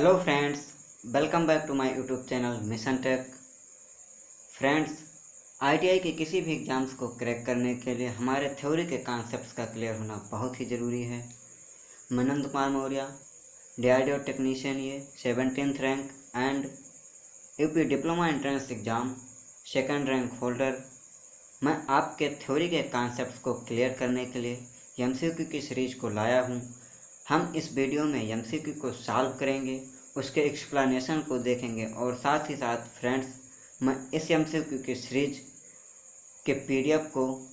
Hello friends, welcome back to my YouTube channel Mission Tech. Friends, ITI के किसी भी exams को crack करने के लिए हमारे थ्योरी के कॉन्सेप्ट्स का क्लियर होना बहुत ही ज़रूरी है। मैं नंद कुमार मौर्य, डीआरडीओ टेक्नीशियन, ये 17th rank and UP diploma entrance exam 2nd rank holder. मैं आपके थ्योरी के कॉन्सेप्ट्स को क्लियर करने के लिए एमसीक्यू की सीरीज़ को लाया हूँ। हम इस वीडियो में एमसीक्यू को सॉल्व करेंगे, उसके एक्सप्लेनेशन को देखेंगे और साथ ही साथ फ्रेंड्स, मैं इस एमसीक्यू की सीरीज के पीडीएफ को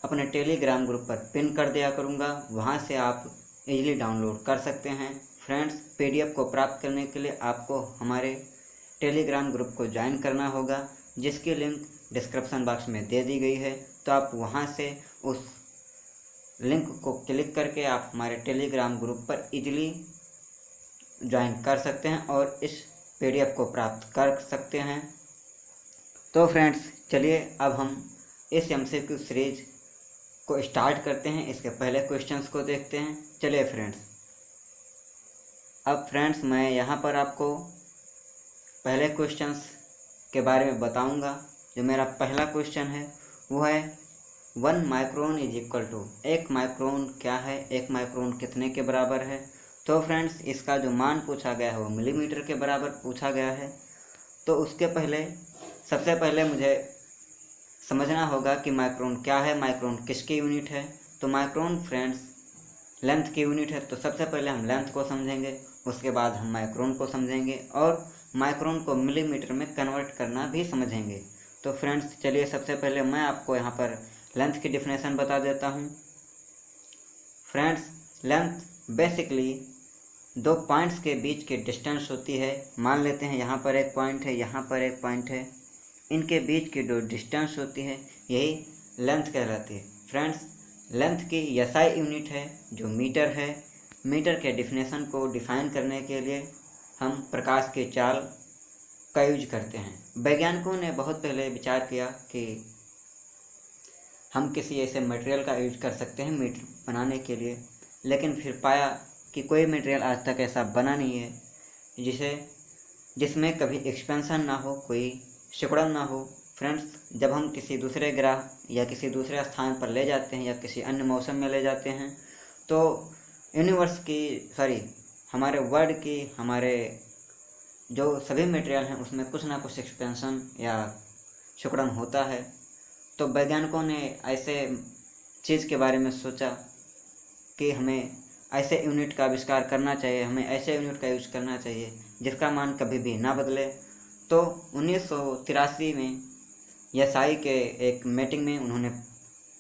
अपने टेलीग्राम ग्रुप पर पिन कर दिया करूँगा। वहाँ से आप इजीली डाउनलोड कर सकते हैं। फ्रेंड्स, पीडीएफ को प्राप्त करने के लिए आपको हमारे टेलीग्राम ग्रुप को ज्वाइन करना होगा, जिसकी लिंक डिस्क्रिप्शन बॉक्स में दे दी गई है। तो आप वहाँ से उस लिंक को क्लिक करके आप हमारे टेलीग्राम ग्रुप पर इजीली ज्वाइन कर सकते हैं और इस पीडीएफ को प्राप्त कर सकते हैं। तो फ्रेंड्स, चलिए अब हम इस एमसीक्यू सीरीज को स्टार्ट करते हैं। इसके पहले क्वेश्चंस को देखते हैं। चलिए फ्रेंड्स, अब फ्रेंड्स मैं यहाँ पर आपको पहले क्वेश्चंस के बारे में बताऊँगा। जो मेरा पहला क्वेश्चन है वो है 1 micron is equal to. 1 micron क्या है, 1 माइक्रोन कितने के बराबर है। तो फ्रेंड्स, इसका जो मान पूछा गया है वो मिलीमीटर के बराबर पूछा गया है। तो उसके पहले सबसे पहले मुझे समझना होगा कि माइक्रोन क्या है, माइक्रोन किसकी यूनिट है। तो माइक्रोन फ्रेंड्स लेंथ की यूनिट है। तो सबसे पहले हम लेंथ को समझेंगे, उसके बाद हम माइक्रोन को समझेंगे और माइक्रोन को मिलीमीटर में कन्वर्ट करना भी समझेंगे। तो फ्रेंड्स चलिए, सबसे पहले मैं आपको यहाँ पर लेंथ की डिफिनेशन बता देता हूँ। फ्रेंड्स, लेंथ बेसिकली दो पॉइंट्स के बीच की डिस्टेंस होती है। मान लेते हैं यहाँ पर एक पॉइंट है, यहाँ पर एक पॉइंट है, इनके बीच की जो डिस्टेंस होती है यही लेंथ कहलाती है। फ्रेंड्स, लेंथ की एसआई यूनिट है जो मीटर है। मीटर के डिफिनेशन को डिफाइन करने के लिए हम प्रकाश की चाल का यूज करते हैं। वैज्ञानिकों ने बहुत पहले विचार किया कि हम किसी ऐसे मटेरियल का यूज कर सकते हैं मीटर बनाने के लिए, लेकिन फिर पाया कि कोई मटेरियल आज तक ऐसा बना नहीं है जिसमें कभी एक्सपेंशन ना हो, कोई सिकुड़न ना हो। फ्रेंड्स, जब हम किसी दूसरे ग्रह या किसी दूसरे स्थान पर ले जाते हैं या किसी अन्य मौसम में ले जाते हैं, तो यूनिवर्स की हमारे वर्ल्ड की, हमारे जो सभी मटेरियल हैं उसमें कुछ ना कुछ एक्सपेंशन या सिकुड़न होता है। तो वैज्ञानिकों ने ऐसे चीज़ के बारे में सोचा कि हमें ऐसे यूनिट का आविष्कार करना चाहिए, हमें ऐसे यूनिट का यूज करना चाहिए जिसका मान कभी भी ना बदले। तो 1983 में एसआई के एक मीटिंग में उन्होंने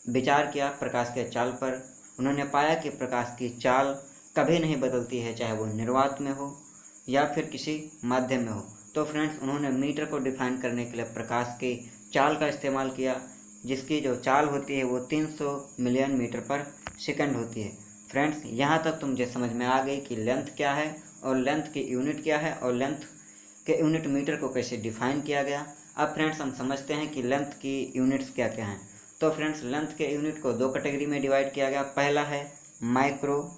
विचार किया प्रकाश के चाल पर। उन्होंने पाया कि प्रकाश की चाल कभी नहीं बदलती है, चाहे वो निर्वात में हो या फिर किसी माध्यम में हो। तो फ्रेंड्स, उन्होंने मीटर को डिफाइन करने के लिए प्रकाश की चाल का इस्तेमाल किया, जिसकी जो चाल होती है वो 300 मिलियन मीटर पर सेकंड होती है। फ्रेंड्स, यहाँ तक तो मुझे समझ में आ गई कि लेंथ क्या है और लेंथ की यूनिट क्या है और लेंथ के यूनिट मीटर को कैसे डिफाइन किया गया। अब फ्रेंड्स, हम समझते हैं कि लेंथ की यूनिट्स क्या क्या हैं। तो फ्रेंड्स, लेंथ के यूनिट को दो कैटेगरी में डिवाइड किया गया। पहला है माइक्रो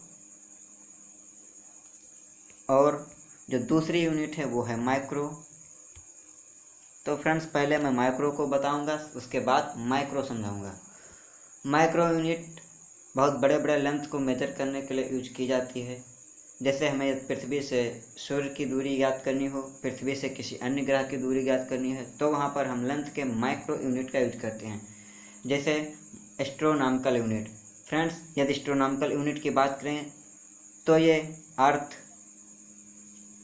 और जो दूसरी यूनिट है वो है माइक्रो। तो फ्रेंड्स, पहले मैं माइक्रो को बताऊंगा, उसके बाद माइक्रो समझाऊंगा। माइक्रो यूनिट बहुत बड़े बड़े लेंथ को मेजर करने के लिए यूज की जाती है। जैसे हमें पृथ्वी से सूर्य की दूरी ज्ञात करनी हो, पृथ्वी से किसी अन्य ग्रह की दूरी ज्ञात करनी है, तो वहाँ पर हम लेंथ के माइक्रो यूनिट का यूज करते हैं, जैसे एस्ट्रोनॉमिकल यूनिट। फ्रेंड्स, यदि एस्ट्रोनॉमिकल यूनिट की बात करें तो ये अर्थ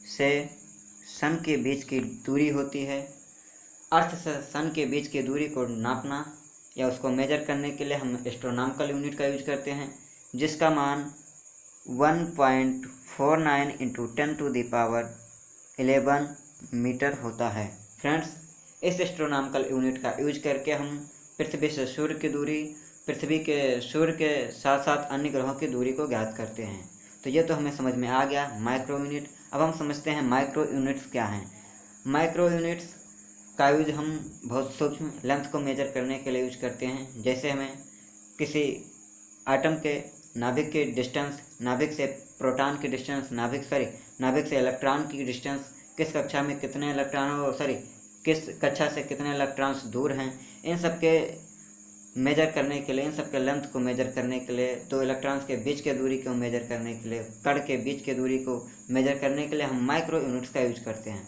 से सन के बीच की दूरी होती है। अर्थ से सन के बीच की दूरी को नापना या उसको मेजर करने के लिए हम एस्ट्रोनॉमिकल यूनिट का यूज करते हैं, जिसका मान 1.49 × 10⁻11 मीटर होता है। फ्रेंड्स, इस एस्ट्रोनॉमिकल यूनिट का यूज करके हम पृथ्वी से सूर्य की दूरी, पृथ्वी के सूर्य के साथ साथ अन्य ग्रहों की दूरी को ज्ञात करते हैं। तो ये तो हमें समझ में आ गया माइक्रो यूनिट। अब हम समझते हैं माइक्रो यूनिट्स क्या हैं। माइक्रो यूनिट्स का यूज हम बहुत सूक्ष्म लेंथ को मेजर करने के लिए यूज करते हैं। जैसे हमें किसी आटम के नाभिक की डिस्टेंस, नाभिक से प्रोटॉन की डिस्टेंस, नाभिक से इलेक्ट्रॉन की डिस्टेंस, किस कक्षा में कितने इलेक्ट्रॉन किस कक्षा से कितने इलेक्ट्रॉन्स दूर हैं, इन सब के मेजर करने के लिए, इन सब के लेंथ को मेजर करने के लिए, दो इलेक्ट्रॉन्स के बीच के दूरी को मेजर करने के लिए, कण के बीच के दूरी को मेजर करने के लिए हम माइक्रो यूनिट्स का यूज करते हैं।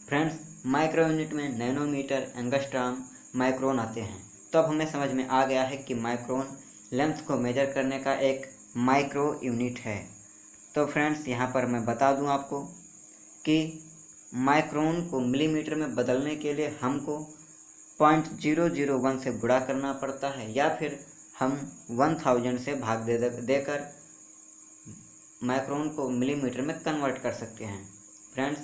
फ्रेंड्स, माइक्रो यूनिट में नैनोमीटर, एंगस्ट्रॉम, माइक्रोन आते हैं। तो अब हमें समझ में आ गया है कि माइक्रोन लेंथ को मेजर करने का एक माइक्रो यूनिट है। तो फ्रेंड्स, यहाँ पर मैं बता दूँ आपको कि माइक्रोन को मिलीमीटर में बदलने के लिए हमको 0.001 से गुणा करना पड़ता है, या फिर हम 1000 से भाग देकर माइक्रोन को मिलीमीटर में कन्वर्ट कर सकते हैं। फ्रेंड्स,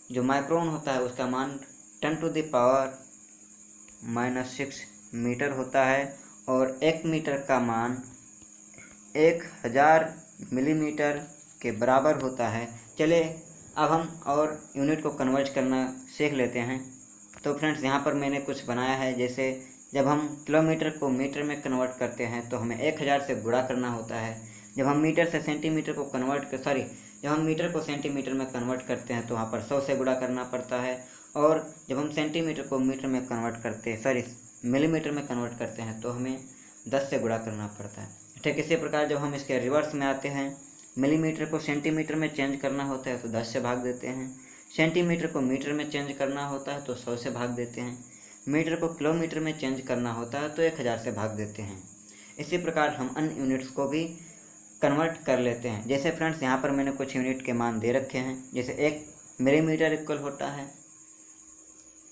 जो माइक्रोन होता है उसका मान 10⁻⁻⁶ मीटर होता है और 1 मीटर का मान 1000 मिलीमीटर के बराबर होता है। चलिए अब हम और यूनिट को कन्वर्ट करना सीख लेते हैं। तो फ्रेंड्स, यहाँ पर मैंने कुछ बनाया है। जैसे जब हम किलोमीटर को मीटर में कन्वर्ट करते हैं तो हमें 1000 से गुणा करना होता है। जब हम मीटर से सेंटीमीटर को जब हम मीटर को सेंटीमीटर में कन्वर्ट करते हैं तो वहाँ पर 100 से गुणा करना पड़ता है। और जब हम सेंटीमीटर को मीटर में मिलीमीटर में कन्वर्ट करते हैं तो हमें 10 से गुणा करना पड़ता है। ठीक इसी प्रकार जब हम इसके रिवर्स में आते हैं, मिलीमीटर को सेंटीमीटर में चेंज करना होता है तो 10 से भाग देते हैं, सेंटीमीटर को मीटर में चेंज करना होता है तो 100 से भाग देते हैं, मीटर को किलोमीटर में चेंज करना होता है तो 1000 से भाग देते हैं। इसी प्रकार हम अन्य यूनिट्स को भी कन्वर्ट कर लेते हैं। जैसे फ्रेंड्स, यहाँ पर मैंने कुछ यूनिट के मान दे रखे हैं। जैसे 1 मिलीमीटर इक्वल होता है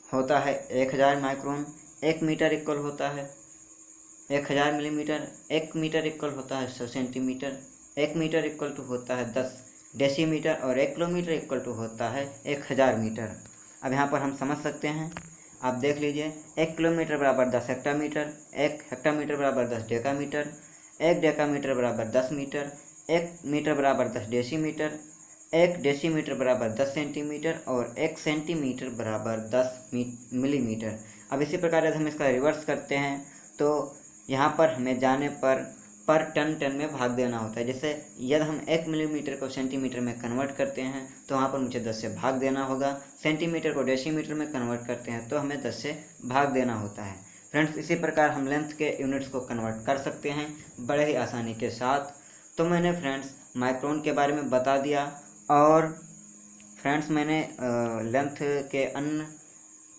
1000 माइक्रोन, 1 मीटर इक्वल होता है 1000 मिलीमीटर, 1 मीटर इक्वल होता है 100 सेंटीमीटर, 1 मीटर इक्वल टू होता है 10 डेसीमीटर और 1 किलोमीटर इक्वल टू होता है 1000 मीटर। अब यहाँ पर हम समझ सकते हैं, आप देख लीजिए, 1 किलोमीटर बराबर 10 हेक्टामीटर, 1 हेक्टामीटर बराबर 10 डेकामीटर, 1 डेकामीटर बराबर 10 मीटर, 1 मीटर बराबर 10 डेसीमीटर, 1 डेसीमीटर बराबर 10 सेंटीमीटर और 1 सेंटीमीटर बराबर 10 मिलीमीटर। अब इसी प्रकार यदि हम इसका रिवर्स करते हैं तो यहाँ पर हमें जाने पर टन में भाग देना होता है। जैसे यदि हम 1 मिलीमीटर को सेंटीमीटर में कन्वर्ट करते हैं तो वहाँ पर मुझे 10 से भाग देना होगा, सेंटीमीटर को डेसीमीटर में कन्वर्ट करते हैं तो हमें 10 से भाग देना होता है। फ्रेंड्स, इसी प्रकार हम लेंथ के यूनिट्स को कन्वर्ट कर सकते हैं बड़े ही आसानी के साथ। तो मैंने फ्रेंड्स माइक्रोन के बारे में बता दिया और फ्रेंड्स मैंने लेंथ के अन्य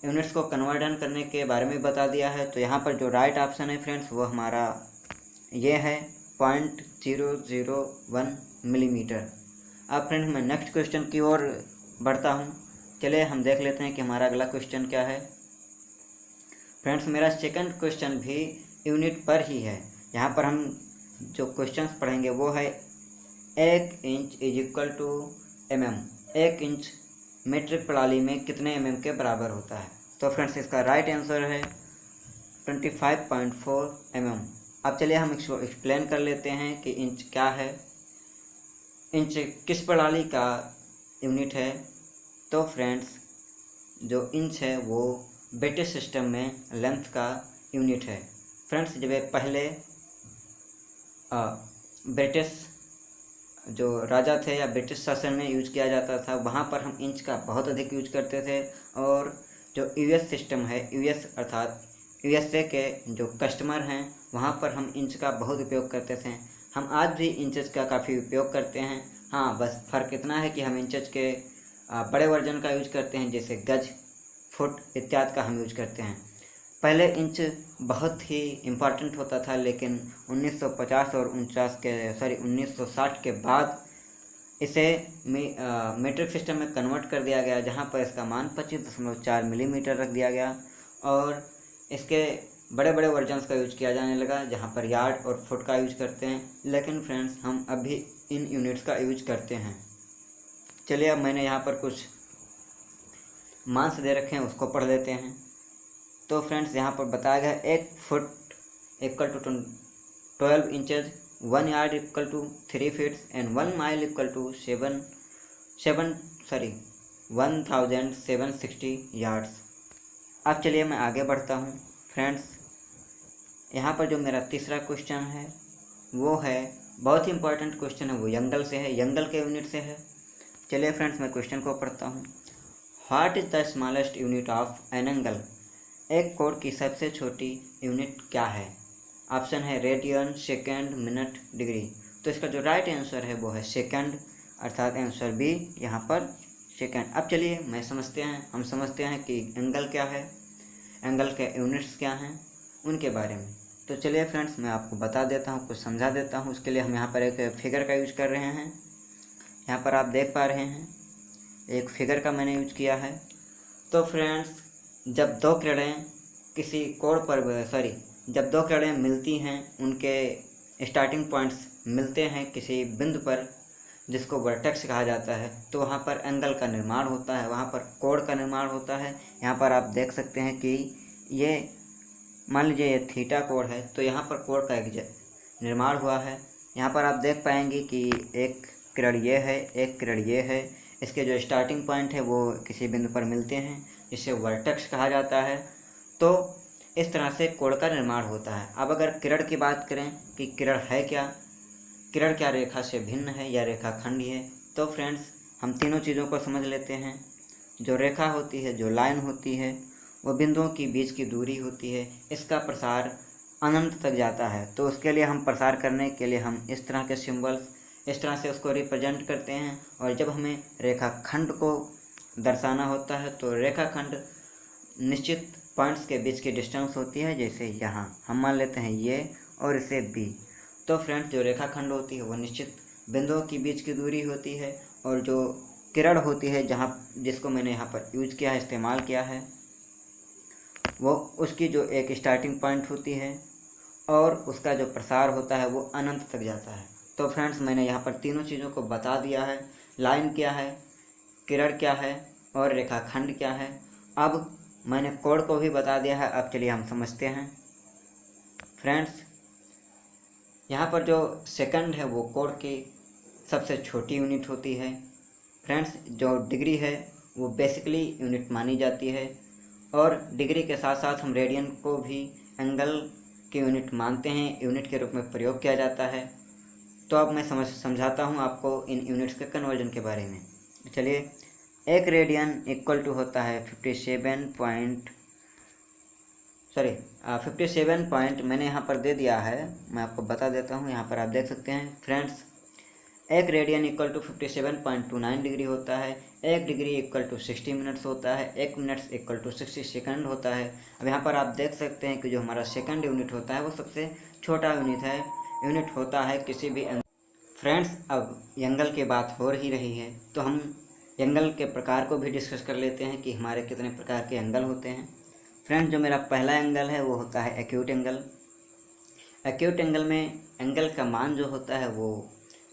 यूनिट्स को कन्वर्जन करने के बारे में बता दिया है। तो यहाँ पर जो राइट ऑप्शन है फ्रेंड्स वो हमारा ये है 0.001 मिलीमीटर। अब फ्रेंड्स मैं नेक्स्ट क्वेश्चन की ओर बढ़ता हूँ। चलिए हम देख लेते हैं कि हमारा अगला क्वेश्चन क्या है। फ्रेंड्स, मेरा सेकंड क्वेश्चन भी यूनिट पर ही है। यहाँ पर हम जो क्वेश्चंस पढ़ेंगे वो है 1 inch is equal to mm। 1 inch metric प्रणाली में कितने mm के बराबर होता है। तो फ्रेंड्स इसका राइट आंसर है 25.4 mm। अब चलिए हम इसको एक्सप्लेन कर लेते हैं कि इंच क्या है, इंच किस प्रणाली का यूनिट है। तो फ्रेंड्स जो इंच है वो ब्रिटिश सिस्टम में लेंथ का यूनिट है। फ्रेंड्स जब पहले ब्रिटिश जो राजा थे या ब्रिटिश शासन में यूज किया जाता था, वहाँ पर हम इंच का बहुत अधिक यूज करते थे। और जो यूएस सिस्टम है, यूएस अर्थात यूएसए के जो कस्टमर हैं वहाँ पर हम इंच का बहुत उपयोग करते थे। हम आज भी इंचेस का काफ़ी उपयोग करते हैं। हाँ, बस फ़र्क इतना है कि हम इंचेस के बड़े वर्जन का यूज करते हैं, जैसे गज, फुट इत्यादि का हम यूज करते हैं। पहले इंच बहुत ही इम्पॉर्टेंट होता था, लेकिन 1950 और 1960 के बाद इसे मीट्रिक सिस्टम में कन्वर्ट कर दिया गया, जहाँ पर इसका मान 25.4 मिलीमीटर रख दिया गया और इसके बड़े बड़े वर्जन्स का यूज किया जाने लगा, जहाँ पर यार्ड और फुट का यूज करते हैं। लेकिन फ्रेंड्स हम अभी इन यूनिट्स का यूज करते हैं। चलिए अब मैंने यहाँ पर कुछ मास दे रखे हैं, उसको पढ़ लेते हैं। तो फ्रेंड्स यहाँ पर बताया गया 1 foot equal to 12 inches, 1 yard equal to 3 feets and 1 mile equal to 1760 yards. अब चलिए मैं आगे बढ़ता हूँ। फ्रेंड्स यहाँ पर जो मेरा तीसरा क्वेश्चन है वो है बहुत ही इंपॉर्टेंट क्वेश्चन है, वो एंगल से है, एंगल के यूनिट से है। चलिए फ्रेंड्स, मैं क्वेश्चन को पढ़ता हूँ। What is the smallest unit of an angle? एक कोण की सबसे छोटी यूनिट क्या है? ऑप्शन है रेडियन, सेकेंड, मिनट, डिग्री। तो इसका जो राइट आंसर है वो है सेकेंड, अर्थात आंसर बी यहाँ पर सेकेंड। अब चलिए हम समझते हैं कि एंगल क्या है, एंगल के यूनिट्स क्या हैं, उनके बारे में। तो चलिए फ्रेंड्स, मैं आपको बता देता हूँ, कुछ समझा देता हूँ। उसके लिए हम यहाँ पर एक फिगर का यूज कर रहे हैं। यहाँ पर आप देख पा रहे हैं एक फिगर का मैंने यूज किया है। तो फ्रेंड्स, जब दो किरणें किसी कोण पर जब दो किरणें मिलती हैं, उनके स्टार्टिंग पॉइंट्स मिलते हैं किसी बिंदु पर जिसको वर्टेक्स कहा जाता है, तो वहाँ पर एंगल का निर्माण होता है, वहाँ पर कोण का निर्माण होता है। यहाँ पर आप देख सकते हैं कि ये मान लीजिए ये थीटा कोण है, तो यहाँ पर कोण का एक निर्माण हुआ है। यहाँ पर आप देख पाएंगे कि एक किरण ये है, एक किरण ये है। इसके जो स्टार्टिंग पॉइंट है वो किसी बिंदु पर मिलते हैं, जिसे वर्टेक्स कहा जाता है। तो इस तरह से कोण का निर्माण होता है। अब अगर किरण की बात करें कि किरण है क्या, किरण क्या रेखा से भिन्न है या रेखाखंड है? तो फ्रेंड्स, हम तीनों चीज़ों को समझ लेते हैं। जो रेखा होती है, जो लाइन होती है, वो बिंदुओं के बीच की दूरी होती है। इसका प्रसार अनंत तक जाता है। तो उसके लिए हम प्रसार करने के लिए हम इस तरह के सिंबल्स, इस तरह से उसको रिप्रेजेंट करते हैं। और जब हमें रेखाखंड को दर्शाना होता है तो रेखाखंड निश्चित पॉइंट्स के बीच की डिस्टेंस होती है। जैसे यहाँ हम मान लेते हैं ये और इसे बी। तो फ्रेंड्स, जो रेखाखंड होती है वो निश्चित बिंदुओं के बीच की दूरी होती है। और जो किरण होती है, जिसको मैंने यहाँ पर यूज किया है, इस्तेमाल किया है, वो उसकी जो एक स्टार्टिंग पॉइंट होती है और उसका जो प्रसार होता है वो अनंत तक जाता है। तो फ्रेंड्स, मैंने यहाँ पर तीनों चीज़ों को बता दिया है। लाइन क्या है, किरण क्या है और रेखाखंड क्या है। अब मैंने कोण को भी बता दिया है। अब चलिए हम समझते हैं। फ्रेंड्स, यहाँ पर जो सेकंड है वो कोण की सबसे छोटी यूनिट होती है। फ्रेंड्स, जो डिग्री है वो बेसिकली यूनिट मानी जाती है। और डिग्री के साथ साथ हम रेडियन को भी एंगल की यूनिट मानते हैं, यूनिट के रूप में प्रयोग किया जाता है। तो अब मैं समझाता हूँ आपको इन यूनिट्स के कन्वर्जन के बारे में। चलिए, एक रेडियन इक्वल टू होता है 57 पॉइंट मैंने यहाँ पर दे दिया है, मैं आपको बता देता हूँ। यहाँ पर आप देख सकते हैं फ्रेंड्स, एक रेडियन इक्वल टू 57.29 डिग्री होता है। एक डिग्री इक्वल टू 60 मिनट्स होता है। एक मिनट्स इक्वल टू 60 सेकंड होता है। अब यहाँ पर आप देख सकते हैं कि जो हमारा सेकंड यूनिट होता है वो सबसे छोटा यूनिट होता है किसी भी फ्रेंड्स, अब एंगल की बात हो ही रही है तो हम एंगल के प्रकार को भी डिस्कस कर लेते हैं कि हमारे कितने प्रकार के एंगल होते हैं। फ्रेंड्स, जो मेरा पहला एंगल है वो होता है एक्यूट एंगल। एक्यूट एंगल में एंगल का मान जो होता है वो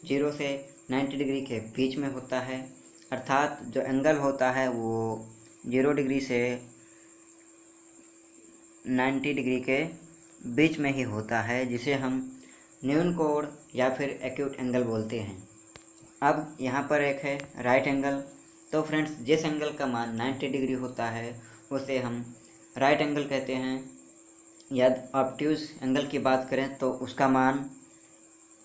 0 से 90 डिग्री के बीच में होता है। अर्थात जो एंगल होता है वो 0 डिग्री से 90 डिग्री के बीच में ही होता है, जिसे हम न्यून कोण या फिर एक्यूट एंगल बोलते हैं। अब यहाँ पर एक है राइट एंगल। तो फ्रेंड्स, जिस एंगल का मान 90 डिग्री होता है उसे हम राइट एंगल कहते हैं। यदि ऑब्ट्यूज एंगल की बात करें तो उसका मान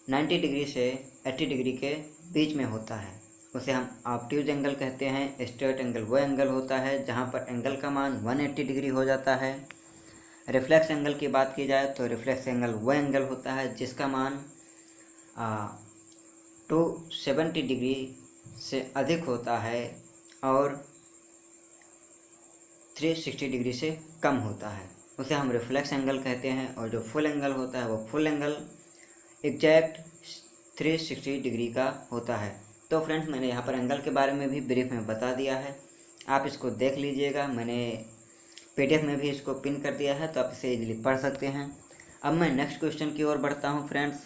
90 डिग्री से 80 डिग्री के बीच में होता है, उसे हम ऑब्ट्यूज एंगल कहते हैं। स्ट्रेट एंगल वो एंगल होता है जहाँ पर एंगल का मान 180 डिग्री हो जाता है। रिफ्लेक्स एंगल की बात की जाए तो रिफ्लेक्स एंगल वो एंगल होता है जिसका मान 270 डिग्री से अधिक होता है और 360 डिग्री से कम होता है, उसे हम रिफ्लेक्स एंगल कहते हैं। और जो फुल एंगल होता है वो फुल एंगल एग्जैक्ट 360 डिग्री का होता है। तो फ्रेंड्स, मैंने यहाँ पर एंगल के बारे में भी ब्रीफ में बता दिया है, आप इसको देख लीजिएगा। मैंने PDF में भी इसको पिन कर दिया है तो आप इसे इजीली पढ़ सकते हैं। अब मैं नेक्स्ट क्वेश्चन की ओर बढ़ता हूँ फ्रेंड्स।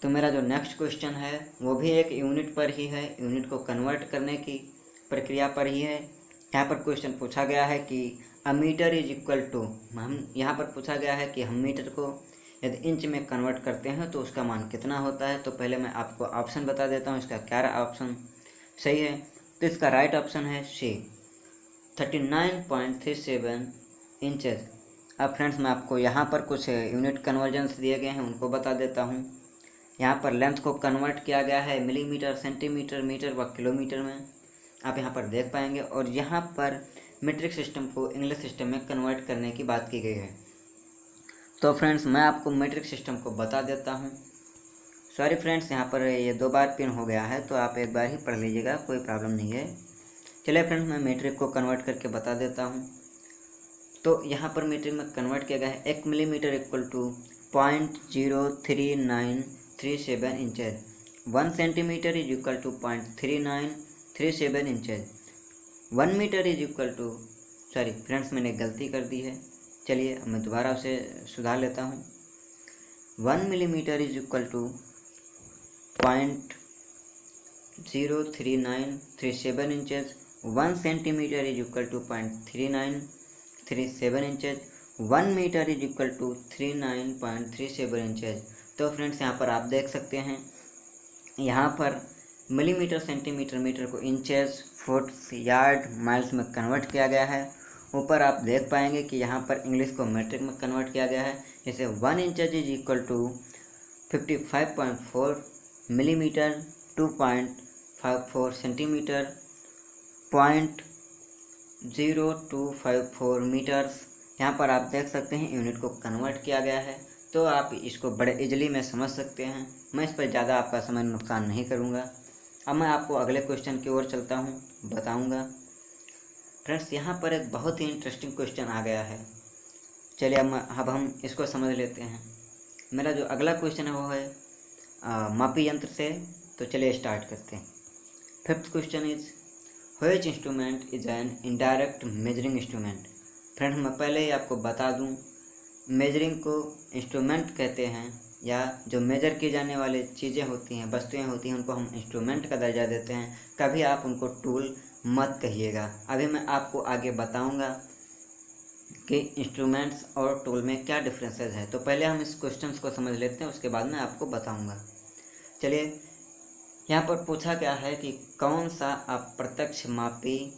तो मेरा जो नेक्स्ट क्वेश्चन है वो भी एक यूनिट पर ही है, यूनिट को कन्वर्ट करने की प्रक्रिया पर ही है। यहाँ पर क्वेश्चन पूछा गया है कि अ मीटर इज इक्वल टू, यहाँ पर पूछा गया है कि हम मीटर को यदि इंच में कन्वर्ट करते हैं तो उसका मान कितना होता है। तो पहले मैं आपको ऑप्शन बता देता हूँ, इसका क्या ऑप्शन सही है। तो इसका राइट ऑप्शन है सी, 39.37 इंचेस। अब फ्रेंड्स, मैं आपको यहाँ पर कुछ यूनिट कन्वर्जन्स दिए गए हैं उनको बता देता हूँ। यहाँ पर लेंथ को कन्वर्ट किया गया है मिलीमीटर, सेंटीमीटर, मीटर व किलोमीटर में, आप यहाँ पर देख पाएंगे। और यहाँ पर मीट्रिक सिस्टम को इंग्लिश सिस्टम में कन्वर्ट करने की बात की गई है। तो फ्रेंड्स मैं आपको मीट्रिक सिस्टम को बता देता हूँ। सॉरी फ्रेंड्स, यहाँ पर ये 2 बार पिन हो गया है, तो आप एक बार ही पढ़ लीजिएगा, कोई प्रॉब्लम नहीं है। चलिए फ्रेंड्स, मैं मीट्रिक को कन्वर्ट करके बता देता हूँ। तो यहाँ पर मीट्रिक में कन्वर्ट किया गया है 1 millimetre equal to 0.03937 inches, 1 centimetre is equal to 0.3937 inches, 1 metre is equal to, sorry friends मैंने गलती कर दी है, चलिए मैं दोबारा उसे सुधार लेता हूँ। 1 millimetre is equal to 0.03937 inches, 1 centimetre is equal to 0.3937 inches, 1 metre is equal to 39.37 inches. तो फ्रेंड्स यहाँ पर आप देख सकते हैं, यहाँ पर मिलीमीटर, सेंटीमीटर, मीटर को इंचेस, फुट, यार्ड, माइल्स में कन्वर्ट किया गया है। ऊपर आप देख पाएंगे कि यहाँ पर इंग्लिश को मीट्रिक में कन्वर्ट किया गया है। जैसे 1 inches is equal to 55.4 millimetre, 2.54 centimetre, 0.0254 metres. यहाँ पर आप देख सकते हैं यूनिट को कन्वर्ट किया गया है। तो आप इसको बड़े इजली में समझ सकते हैं। मैं इस पर ज़्यादा आपका समय नुकसान नहीं करूँगा। अब मैं आपको अगले क्वेश्चन की ओर चलता हूँ, बताऊँगा। फ्रेंड्स यहाँ पर एक बहुत ही इंटरेस्टिंग क्वेश्चन आ गया है। चलिए अब हम इसको समझ लेते हैं। मेरा जो अगला क्वेश्चन है वो है मापी यंत्र से। तो चलिए स्टार्ट करते हैं। 5th question is which instrument is an indirect measuring instrument. Friends मैं पहले ही आपको बता दूं, मेजरिंग को इंस्ट्रूमेंट कहते हैं, या जो मेजर की जाने वाली चीज़ें होती हैं, वस्तुएं होती हैं, उनको हम इंस्ट्रूमेंट का दर्जा देते हैं। कभी आप उनको टूल मत कहिएगा। अभी मैं आपको आगे बताऊंगा कि इंस्ट्रूमेंट्स और टूल में क्या डिफरेंसेस है। तो पहले हम इस क्वेश्चन को समझ लेते हैं, उसके बाद मैं आपको बताऊंगा। चलिए, यहाँ पर पूछा गया है कि कौन सा अप्रत्यक्ष मापी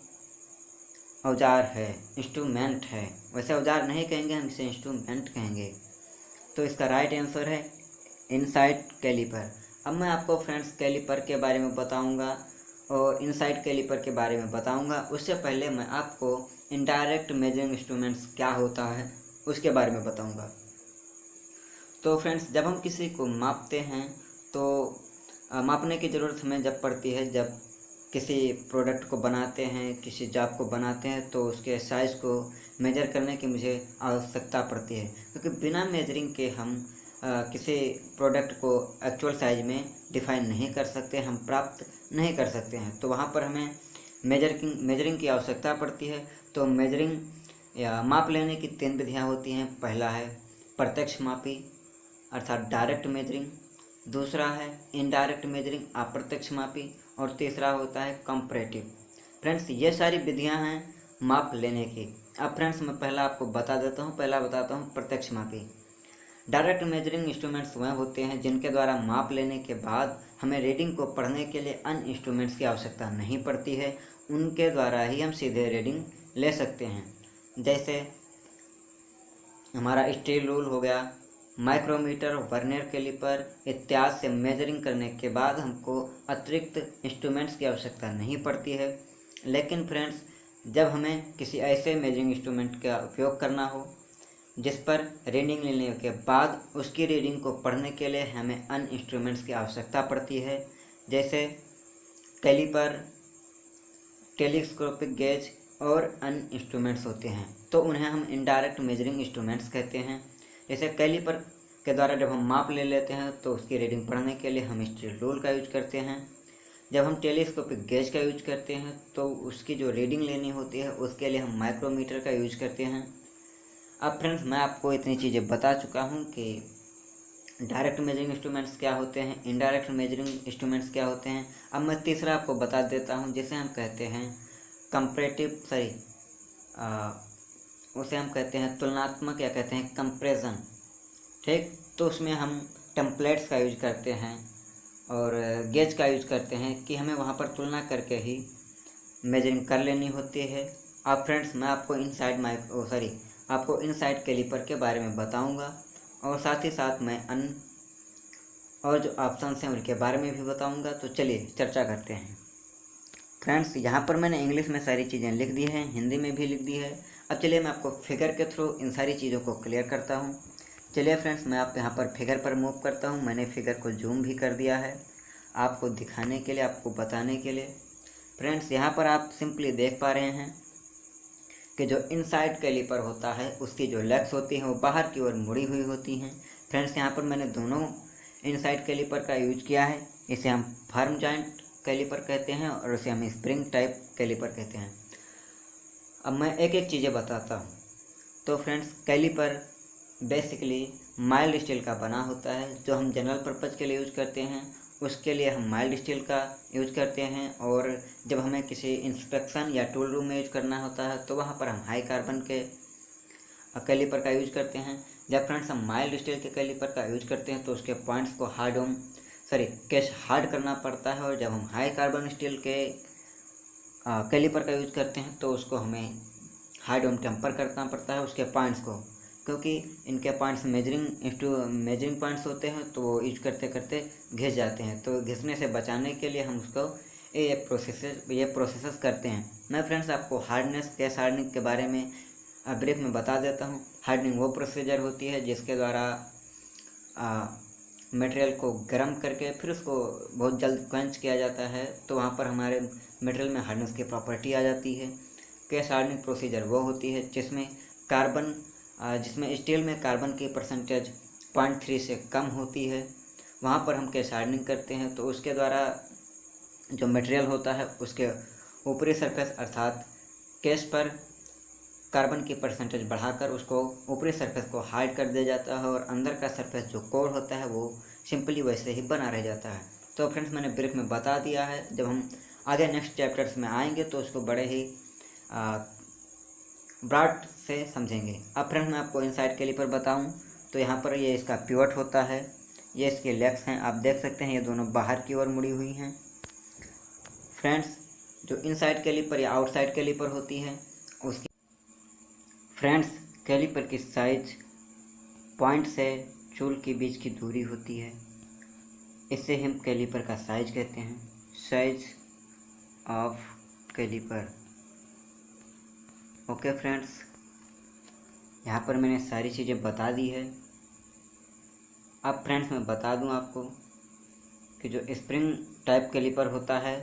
औजार है, इंस्ट्रूमेंट है। वैसे औजार नहीं कहेंगे, हम इसे इंस्ट्रूमेंट कहेंगे। तो इसका राइट आंसर है इनसाइट कैलिपर। अब मैं आपको फ्रेंड्स कैलिपर के बारे में बताऊंगा और इनसाइट कैलिपर के बारे में बताऊंगा। उससे पहले मैं आपको इनडायरेक्ट मेजरिंग इंस्ट्रूमेंट्स क्या होता है उसके बारे में बताऊंगा। तो फ्रेंड्स, जब हम किसी को मापते हैं तो मापने की ज़रूरत हमें जब पड़ती है, जब किसी प्रोडक्ट को बनाते हैं, किसी जॉब को बनाते हैं, तो उसके साइज़ को मेजर करने की मुझे आवश्यकता पड़ती है। क्योंकि बिना मेजरिंग के हम किसी प्रोडक्ट को एक्चुअल साइज में डिफाइन नहीं कर सकते, हम प्राप्त नहीं कर सकते हैं। तो वहाँ पर हमें मेजरिंग की आवश्यकता पड़ती है। तो मेजरिंग या माप लेने की 3 विधियाँ होती हैं। पहला है प्रत्यक्ष मापी अर्थात डायरेक्ट मेजरिंग, दूसरा है इनडायरेक्ट मेजरिंग अप्रत्यक्ष मापी, और तीसरा होता है कंपैरेटिव। फ्रेंड्स, ये सारी विधियां हैं माप लेने की। अब फ्रेंड्स मैं पहला आपको बता देता हूँ, पहला बताता हूँ प्रत्यक्ष मापी। डायरेक्ट मेजरिंग इंस्ट्रूमेंट्स वह होते हैं जिनके द्वारा माप लेने के बाद हमें रीडिंग को पढ़ने के लिए अन्य इंस्ट्रूमेंट्स की आवश्यकता नहीं पड़ती है। उनके द्वारा ही हम सीधे रीडिंग ले सकते हैं। जैसे हमारा स्टील रूल हो गया, माइक्रोमीटर, वर्नियर कैलिपर इत्यादि से मेजरिंग करने के बाद हमको अतिरिक्त इंस्ट्रूमेंट्स की आवश्यकता नहीं पड़ती है। लेकिन फ्रेंड्स, जब हमें किसी ऐसे मेजरिंग इंस्ट्रूमेंट का उपयोग करना हो जिस पर रीडिंग लेने के बाद उसकी रीडिंग को पढ़ने के लिए हमें अन्य इंस्ट्रूमेंट्स की आवश्यकता पड़ती है, जैसे कैलिपर, टेलीस्कोपिक गेज और अन्य इंस्ट्रूमेंट्स होते हैं। तो उन्हें हम इनडायरेक्ट मेजरिंग इंस्ट्रूमेंट्स कहते हैं। जैसे कैलिपर के द्वारा जब हम माप ले लेते हैं तो उसकी रीडिंग पढ़ने के लिए हम स्टील रूल का यूज करते हैं। जब हम टेलीस्कोपिक गेज का यूज करते हैं तो उसकी जो रीडिंग लेनी होती है उसके लिए हम माइक्रोमीटर का यूज करते हैं। अब फ्रेंड्स, मैं आपको इतनी चीज़ें बता चुका हूँ कि डायरेक्ट मेजरिंग इंस्ट्रूमेंट्स क्या होते हैं, इनडायरेक्ट मेजरिंग इंस्ट्रूमेंट्स क्या होते हैं। अब मैं तीसरा आपको बता देता हूँ, जिसे हम कहते हैं उसे हम कहते हैं तुलनात्मक, या कहते हैं कंपैरिजन। ठीक, तो उसमें हम टेम्पलेट्स का यूज करते हैं और गेज का यूज करते हैं कि हमें वहाँ पर तुलना करके ही मेजरिंग कर लेनी होती है। अब फ्रेंड्स, मैं आपको इनसाइड कैलिपर के बारे में बताऊंगा और साथ ही साथ मैं अन्य और जो ऑप्शंस हैं उनके बारे में भी बताऊंगा। तो चलिए चर्चा करते हैं। फ्रेंड्स, यहाँ पर मैंने इंग्लिश में सारी चीज़ें लिख दी हैं, हिंदी में भी लिख दी है। अब चलिए मैं आपको फिगर के थ्रू इन सारी चीज़ों को क्लियर करता हूँ। चलिए फ्रेंड्स, मैं आप यहाँ पर फिगर पर मूव करता हूँ। मैंने फिगर को जूम भी कर दिया है आपको दिखाने के लिए, आपको बताने के लिए। फ्रेंड्स, यहाँ पर आप सिंपली देख पा रहे हैं कि जो इनसाइड कैलिपर होता है उसकी जो लेग्स होती हैं वो बाहर की ओर मुड़ी हुई होती हैं। फ्रेंड्स, यहाँ पर मैंने दोनों इनसाइड कैलिपर का यूज किया है। इसे हम फर्म जॉइंट कैलिपर कहते हैं और उसे हम स्प्रिंग टाइप कैलिपर कहते हैं। अब मैं एक एक चीज़ें बताता हूँ। तो friends, caliper basically mild steel का बना होता है। जो हम जनरल पर्पज़ के लिए यूज करते हैं उसके लिए हम माइल्ड स्टील का यूज करते हैं, और जब हमें किसी इंस्पेक्शन या टूल रूम में यूज करना होता है तो वहाँ पर हम हाई कार्बन के कैलिपर का यूज करते हैं। जब फ्रेंड्स हम माइल्ड स्टील के कैलिपर का यूज करते हैं तो उसके पॉइंट्स को कैश हार्ड करना पड़ता है, और जब हम हाई कार्बन स्टील के कैलिपर का यूज करते हैं तो उसको हमें हाई डोम टेम्पर करना पड़ता है उसके पॉइंट्स को, क्योंकि इनके पॉइंट्स मेजरिंग पॉइंट्स होते हैं तो वो यूज करते करते घिस जाते हैं। तो घिसने से बचाने के लिए हम उसको ये प्रोसेसेस करते हैं। मैं फ्रेंड्स आपको कैश हार्डनिंग के बारे में ब्रीफ में बता देता हूँ। हार्डनिंग वो प्रोसीजर होती है जिसके द्वारा मटेरियल को गर्म करके फिर उसको बहुत जल्द क्वंच किया जाता है, तो वहाँ पर हमारे मटेरियल में हार्डनेस की प्रॉपर्टी आ जाती है। कैश हार्डनिंग प्रोसीजर वो होती है जिसमें स्टील में कार्बन की परसेंटेज 0.3 से कम होती है, वहाँ पर हम कैश हार्डनिंग करते हैं। तो उसके द्वारा जो मटेरियल होता है उसके ऊपरी सरफेस अर्थात कैश पर कार्बन की परसेंटेज बढ़ाकर उसको ऊपरी सरफेस को हार्ड कर दिया जाता है, और अंदर का सरफेस जो कोर होता है वो सिंपली वैसे ही बना रह जाता है। तो फ्रेंड्स, मैंने ब्रीफ में बता दिया है। जब हम आगे नेक्स्ट चैप्टर्स में आएंगे तो उसको बड़े ही ब्रॉड से समझेंगे। अब फ्रेंड्स, मैं आपको इनसाइड कैलिपर बताऊं तो यहाँ पर ये इसका पिवट होता है, ये इसके लेग्स हैं, आप देख सकते हैं ये दोनों बाहर की ओर मुड़ी हुई हैं। फ्रेंड्स, जो इनसाइड कैलिपर या आउटसाइड कैलिपर होती है उसकी कैलिपर की साइज पॉइंट से चूल के बीच की दूरी होती है, इसे हम कैलिपर का साइज कहते हैं, size of caliper. Okay friends, यहाँ पर मैंने सारी चीज़ें बता दी है। अब फ्रेंड्स, मैं बता दूँ आपको कि जो स्प्रिंग टाइप कैलिपर होता है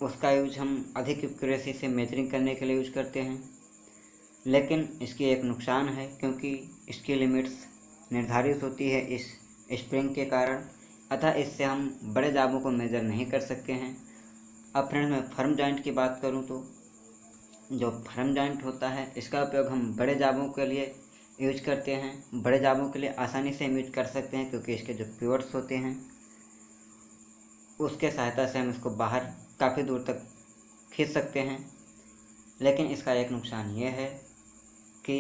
उसका यूज हम अधिक एक्यूरेसी से मेजरिंग करने के लिए यूज करते हैं, लेकिन इसकी एक नुकसान है क्योंकि इसकी लिमिट्स निर्धारित होती है इस स्प्रिंग के कारण, अतः इससे हम बड़े दाबों को मेज़र नहीं कर सकते हैं। अब फ्रेंड्स, मैं फर्म जॉइंट की बात करूं तो जो फर्म जॉइंट होता है इसका उपयोग हम बड़े जाबों के लिए यूज करते हैं। बड़े जाबों के लिए आसानी से हम यूज कर सकते हैं क्योंकि इसके जो पिवट्स होते हैं उसके सहायता से हम इसको बाहर काफ़ी दूर तक खींच सकते हैं, लेकिन इसका एक नुकसान ये है कि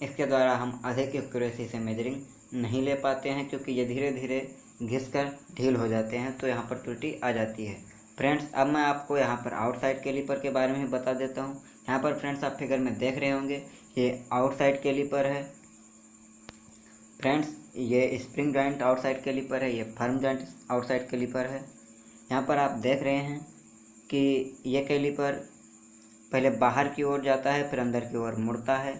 इसके द्वारा हम अधिक एक्यूरेसी से मेजरिंग नहीं ले पाते हैं, क्योंकि ये धीरे धीरे घिसकर ढील हो जाते हैं, तो यहाँ पर त्रुटि आ जाती है। फ्रेंड्स, अब मैं आपको यहाँ पर आउटसाइड कैलिपर के बारे में बता देता हूँ। यहाँ पर फ्रेंड्स आप फिगर में देख रहे होंगे ये आउटसाइड कैलिपर है। फ्रेंड्स, ये स्प्रिंग जॉइंट आउटसाइड कैलिपर है, ये फर्म जॉइंट आउटसाइड कैलिपर है। यहाँ पर आप देख रहे हैं कि ये कैलिपर पहले बाहर की ओर जाता है फिर अंदर की ओर मुड़ता है।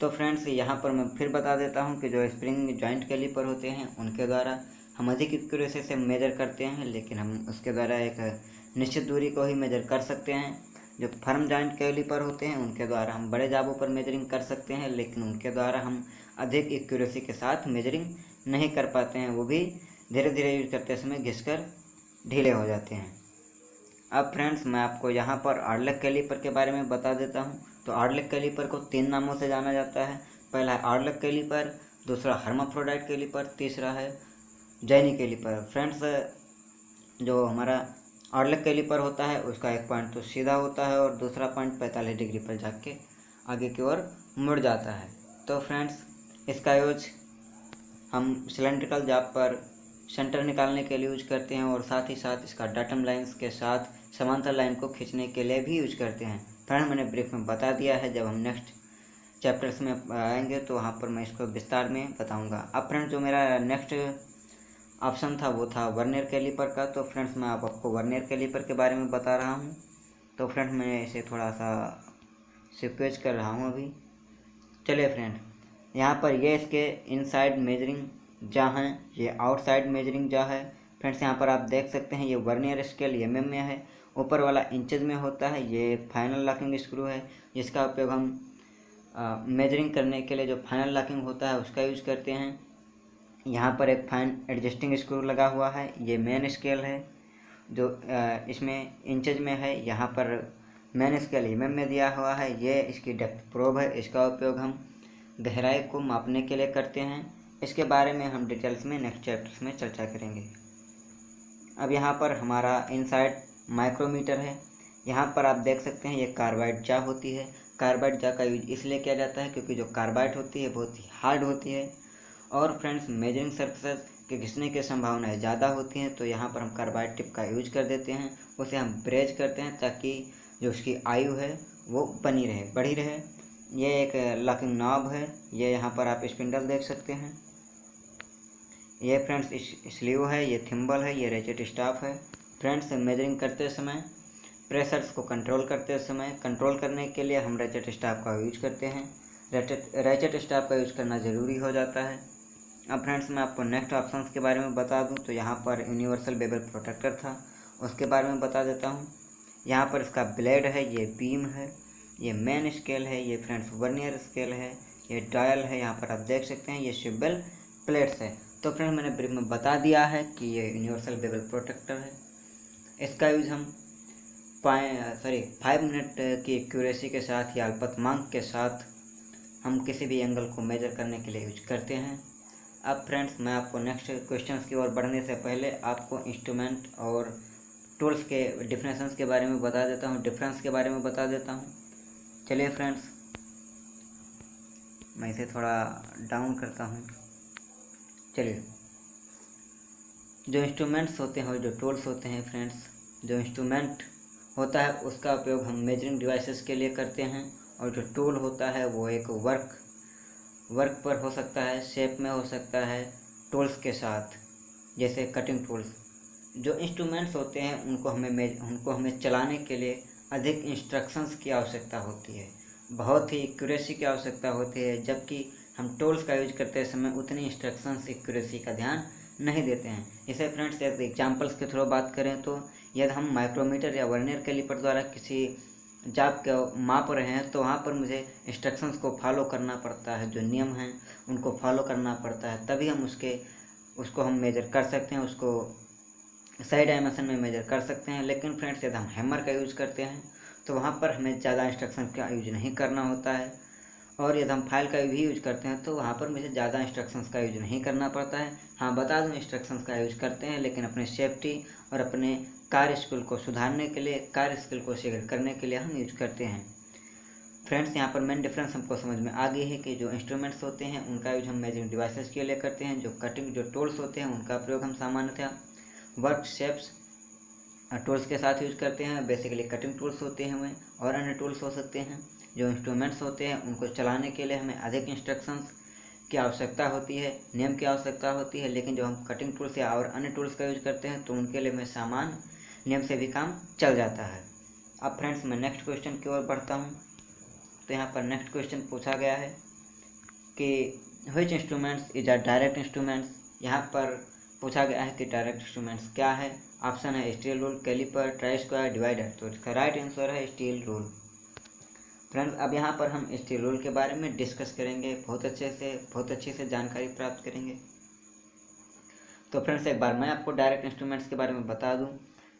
तो फ्रेंड्स, यहाँ पर मैं फिर बता देता हूँ कि जो स्प्रिंग जॉइंट कैलिपर होते हैं उनके द्वारा हम अधिक एक्यूरेसी से मेजर करते हैं, लेकिन हम उसके द्वारा एक निश्चित दूरी को ही मेजर कर सकते हैं। जो फर्म जॉइंट कैलिपर होते हैं उनके द्वारा हम बड़े जाबों पर मेजरिंग कर सकते हैं, लेकिन उनके द्वारा हम अधिक एक्यूरेसी के साथ मेजरिंग नहीं कर पाते हैं, वो भी धीरे धीरे यूज करते समय घिसकर ढीले हो जाते हैं। अब फ्रेंड्स, मैं आपको यहाँ पर आर्डलेग कैलिपर के बारे में बता देता हूँ। तो आर्डलेग कैलिपर को 3 नामों से जाना जाता है। पहला है आर्डलेग कैलिपर, दूसरा हर्माफ्रोडाइट कैलिपर, तीसरा है जैनी कैलिपर। फ्रेंड्स, जो हमारा आर्डलेग कैलिपर होता है उसका एक पॉइंट तो सीधा होता है और दूसरा पॉइंट 45 डिग्री पर जाके आगे की ओर मुड़ जाता है। तो फ्रेंड्स, इसका यूज हम सिलेंड्रिकल जाब पर सेंटर निकालने के लिए यूज करते हैं, और साथ ही साथ इसका डाटम लाइंस के साथ समांतर लाइन को खींचने के लिए भी यूज करते हैं। फ्रेंड, मैंने ब्रीफ में बता दिया है, जब हम नेक्स्ट चैप्टर्स में आएंगे तो वहाँ पर मैं इसको विस्तार में बताऊंगा। अब फ्रेंड, जो मेरा नेक्स्ट ऑप्शन था वो था वर्नियर कैलिपर का। तो फ्रेंड्स मैं आपको वर्नियर कैलिपर के बारे में बता रहा हूँ। तो फ्रेंड्स मैं इसे थोड़ा सा सिक्वेंस कर रहा हूँ अभी। चलिए फ्रेंड, यहाँ पर ये इसके इनसाइड मेजरिंग जा हैं, ये आउटसाइड मेजरिंग जा है। फ्रेंड्स यहाँ पर आप देख सकते हैं ये वर्नियर स्केल mm में है, ऊपर वाला इंचेज में होता है। ये फाइनल लॉकिंग स्क्रू है जिसका उपयोग हम मेजरिंग करने के लिए जो फाइनल लॉकिंग होता है उसका यूज करते हैं। यहाँ पर एक फाइन एडजस्टिंग स्क्रू लगा हुआ है। ये मेन स्केल है जो इसमें इंचेज में है। यहाँ पर मेन स्केल mm में दिया हुआ है। ये इसकी डेप्थ प्रोब है, इसका उपयोग हम गहराई को मापने के लिए करते हैं। इसके बारे में हम डिटेल्स में नेक्स्ट चैप्टर्स में चर्चा करेंगे। अब यहाँ पर हमारा इनसाइड माइक्रोमीटर है। यहाँ पर आप देख सकते हैं ये कार्बाइड जा होती है। कार्बाइड जा का यूज इसलिए किया जाता है क्योंकि जो कार्बाइड होती है बहुत ही हार्ड होती है और फ्रेंड्स मेजरिंग सरफेस के घिसने की संभावनाएं ज़्यादा होती हैं। तो यहाँ पर हम कार्बाइड टिप का यूज कर देते हैं, उसे हम ब्रेज करते हैं ताकि जो उसकी आयु है वो बनी रहे, बढ़ी रहे। ये एक लॉकिंग नॉब है। ये यहाँ पर आप स्पिंडल देख सकते हैं। ये फ्रेंड्स स्लीव है, ये थिम्बल है, ये रेचेट स्टाफ है। फ्रेंड्स मेजरिंग करते समय प्रेशर्स को कंट्रोल करते समय कंट्रोल करने के लिए हम रेचेट स्टाफ का यूज करते हैं। रेचेट स्टाफ का यूज करना ज़रूरी हो जाता है। अब फ्रेंड्स मैं आपको नेक्स्ट ऑप्शंस के बारे में बता दूं तो यहाँ पर यूनिवर्सल बेवल प्रोटेक्टर था, उसके बारे में बता देता हूँ। यहाँ पर इसका ब्लेड है, ये बीम है, ये मेन स्केल है, ये फ्रेंड्स वर्नियर स्केल है, ये डायल है। यहाँ पर आप देख सकते हैं ये स्विvel प्लेट्स है। तो फ्रेंड्स मैंने ब्रीफ में बता दिया है कि ये यूनिवर्सल बेवल प्रोटेक्टर है। इसका यूज़ हम 5 मिनट की एक्यूरेसी के साथ या अल्पतमांक के साथ हम किसी भी एंगल को मेजर करने के लिए यूज करते हैं। अब फ्रेंड्स मैं आपको नेक्स्ट क्वेश्चंस की ओर बढ़ने से पहले आपको इंस्ट्रूमेंट और टूल्स के डिफरेंसेस के बारे में बता देता हूँ, डिफरेंस के बारे में बता देता हूँ। चलिए फ्रेंड्स मैं इसे थोड़ा डाउन करता हूँ। चलिए, जो इंस्ट्रूमेंट्स होते हैं और जो टूल्स होते हैं फ्रेंड्स, जो इंस्ट्रूमेंट होता है उसका उपयोग हम मेजरिंग डिवाइसेस के लिए करते हैं और जो टूल होता है वो एक वर्क पर हो सकता है, शेप में हो सकता है, टूल्स के साथ, जैसे कटिंग टूल्स। जो इंस्ट्रूमेंट्स होते हैं उनको हमें चलाने के लिए अधिक इंस्ट्रक्शंस की आवश्यकता होती है, बहुत ही एक्यूरेसी की आवश्यकता होती है, जबकि हम टूल्स का यूज करते समय उतनी इंस्ट्रक्शंस एक्यूरेसी का ध्यान नहीं देते हैं। इसे फ्रेंड्स यदि एग्जाम्पल्स के थ्रू बात करें तो यदि हम माइक्रोमीटर या वर्नियर कैलिपर द्वारा किसी जाप को माप रहे हैं तो वहाँ पर मुझे इंस्ट्रक्शंस को फॉलो करना पड़ता है, जो नियम हैं उनको फॉलो करना पड़ता है, तभी हम उसको हम मेजर कर सकते हैं, उसको सही डायमेंशन में मेजर कर सकते हैं। लेकिन फ्रेंड्स यदि हम हैमर का यूज़ करते हैं तो वहाँ पर हमें ज़्यादा इंस्ट्रक्शन का यूज नहीं करना होता है, और यदि हम फाइल का भी यूज करते हैं तो वहाँ पर मुझे ज़्यादा इंस्ट्रक्शंस का यूज नहीं करना पड़ता है। हाँ बता दूँ, इंस्ट्रक्शंस का यूज करते हैं लेकिन अपने सेफ्टी और अपने कार्य स्किल को सुधारने के लिए, कार्य स्किल को शीघ्र करने के लिए हम यूज करते हैं। फ्रेंड्स यहाँ पर मेन डिफरेंस हमको समझ में आ गई है कि जो इंस्ट्रूमेंट्स होते हैं उनका यूज हम मेजरिंग डिवाइसेस के लिए करते हैं, जो टूल्स होते हैं उनका प्रयोग हम सामान्यतः वर्क शेप्स टूल्स के साथ यूज करते हैं। बेसिकली कटिंग टूल्स होते हैं हमें, और अन्य टूल्स हो सकते हैं। जो इंस्ट्रूमेंट्स होते हैं उनको चलाने के लिए हमें अधिक इंस्ट्रक्शंस की आवश्यकता होती है, नियम की आवश्यकता होती है, लेकिन जब हम कटिंग टूल्स या और अन्य टूल्स का यूज करते हैं तो उनके लिए हमें सामान्य नियम से भी काम चल जाता है। अब फ्रेंड्स मैं नेक्स्ट क्वेश्चन की ओर बढ़ता हूँ। तो यहाँ पर नेक्स्ट क्वेश्चन पूछा गया है कि which instruments is a direct instruments. यहाँ पर पूछा गया है कि डायरेक्ट इंस्ट्रूमेंट्स क्या है। ऑप्शन है steel rule, caliper, try square, divider. तो इसका राइट आंसर है स्टील रूल। फ्रेंड्स अब यहाँ पर हम स्टील रूल के बारे में डिस्कस करेंगे, बहुत अच्छे से जानकारी प्राप्त करेंगे। तो फ्रेंड्स एक बार मैं आपको डायरेक्ट इंस्ट्रूमेंट्स के बारे में बता दूं।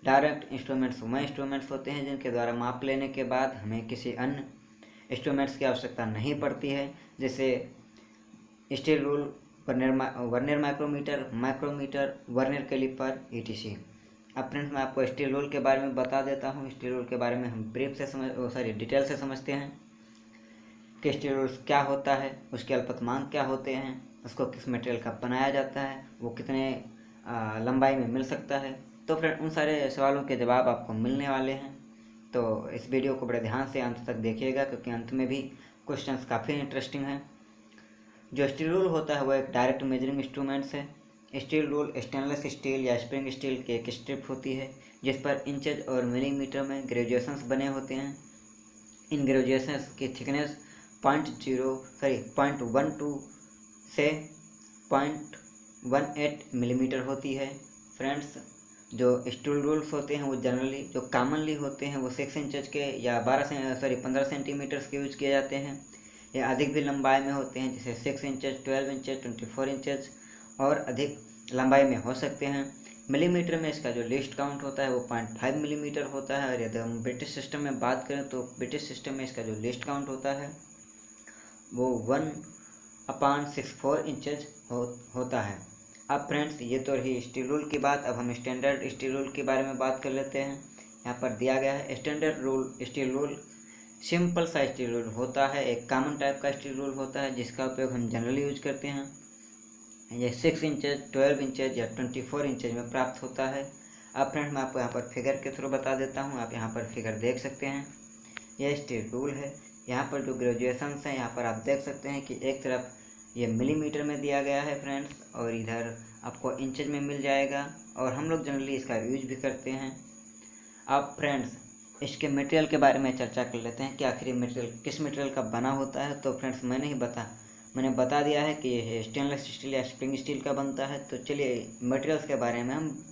डायरेक्ट इंस्ट्रूमेंट्स वह इंस्ट्रूमेंट्स होते हैं जिनके द्वारा माप लेने के बाद हमें किसी अन्य इंस्ट्रूमेंट्स की आवश्यकता नहीं पड़ती है, जैसे steel rule, vernier micrometer, vernier caliper etc। अब फ्रेंड्स मैं आपको स्टील रूल के बारे में बता देता हूँ। स्टील रूल के बारे में हम डिटेल से समझते हैं कि स्टील रूल क्या होता है, उसके अल्पतमांक क्या होते हैं, उसको किस मटेरियल का बनाया जाता है, वो कितने लंबाई में मिल सकता है। तो फ्रेंड उन सारे सवालों के जवाब आपको मिलने वाले हैं। तो इस वीडियो को बड़े ध्यान से अंत तक देखिएगा, क्योंकि अंत में भी क्वेश्चंस काफ़ी इंटरेस्टिंग हैं। जो स्टील रूल होता है वो एक डायरेक्ट मेजरिंग इंस्ट्रूमेंट्स है। स्टील रूल स्टेनलेस स्टील या स्प्रिंग स्टील की एक स्ट्रिप होती है जिस पर इंचज और मिलीमीटर में ग्रेजुएशंस बने होते हैं। इन ग्रेजुएशंस की थिकनेस 0.12 से 0.18 मिलीमीटर होती है। फ्रेंड्स, जो स्टील रूल्स होते हैं वो जनरली जो कॉमनली होते हैं वो 6 इंचज के या 15 सेंटीमीटर्स के यूज किए जाते हैं। या अधिक भी लंबाई में होते हैं जैसे 6 इंचज, 12 इंचज, 24 इंचज और अधिक लंबाई में हो सकते हैं। मिलीमीटर में इसका जो लीस्ट काउंट होता है वो 0.5 मिलीमीटर होता है। और यदि हम ब्रिटिश सिस्टम में बात करें तो ब्रिटिश सिस्टम में इसका जो लीस्ट काउंट होता है वो 1/64 इंचज होता है। अब फ्रेंड्स, ये तो रही स्टील रूल की बात। अब हम स्टैंडर्ड स्टील रूल के बारे में बात कर लेते हैं। यहाँ पर दिया गया है standard rule steel rule simple सा स्टील रूल होता है, एक कॉमन टाइप का स्टील रूल होता है जिसका उपयोग हम जनरली यूज करते हैं। ये 6 इंचज, 12 इंचज या 24 इंचज में प्राप्त होता है। अब फ्रेंड्स, मैं आपको यहाँ पर फिगर के थ्रू बता देता हूँ। आप यहाँ पर फिगर देख सकते हैं, यह स्टील रूल है। यहाँ पर जो ग्रेजुएशंस हैं यहाँ पर आप देख सकते हैं कि एक तरफ ये मिलीमीटर में दिया गया है फ्रेंड्स, और इधर आपको इंचज में मिल जाएगा। और हम लोग जनरली इसका यूज भी करते हैं। अब फ्रेंड्स, इसके मटेरियल के बारे में चर्चा कर लेते हैं कि आखिर ये मटेरियल किस मटेरियल का बना होता है। तो फ्रेंड्स, मैंने बता दिया है कि यह स्टेनलेस स्टील या स्प्रिंग स्टील का बनता है। तो चलिए मटेरियल्स के बारे में हम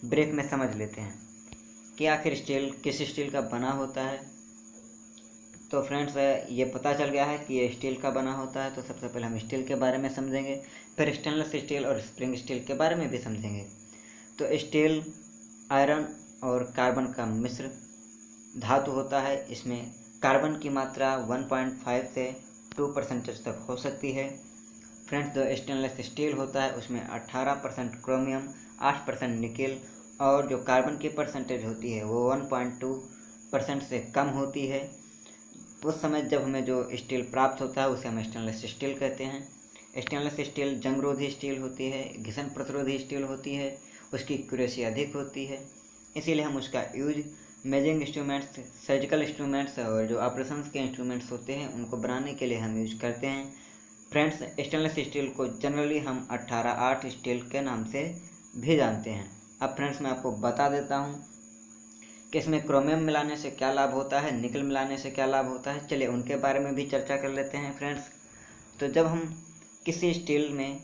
ब्रेक में समझ लेते हैं कि आखिर स्टील किस स्टील का बना होता है। तो फ्रेंड्स, ये पता चल गया है कि ये स्टील का बना होता है। तो सबसे पहले हम स्टील के बारे में समझेंगे, फिर स्टेनलेस स्टील और स्प्रिंग स्टील के बारे में भी समझेंगे। तो स्टील आयरन और कार्बन का मिश्र धातु होता है। इसमें कार्बन की मात्रा 1.5 से 2% तक हो सकती है। फ्रेंड्स, जो स्टेनलेस स्टील होता है उसमें 18% क्रोमियम, 8% निकेल और जो कार्बन की परसेंटेज होती है वो 1.2% से कम होती है। उस समय जब हमें जो स्टील प्राप्त होता है उसे हम स्टेनलेस स्टील कहते हैं। स्टेनलेस स्टील जंगरोधी स्टील होती है, घिसन प्रतिरोधी स्टील होती है, उसकी एक्यूरेसी अधिक होती है, इसीलिए हम उसका use measuring instruments, surgical instruments और जो ऑपरेशंस के इंस्ट्रूमेंट्स होते हैं उनको बनाने के लिए हम यूज करते हैं। फ्रेंड्स, स्टेनलेस स्टील को जनरली हम 18-8 स्टील के नाम से भी जानते हैं। अब फ्रेंड्स, मैं आपको बता देता हूँ कि इसमें क्रोमियम मिलाने से क्या लाभ होता है, निकल मिलाने से क्या लाभ होता है। चलिए उनके बारे में भी चर्चा कर लेते हैं फ्रेंड्स। तो जब हम किसी स्टील में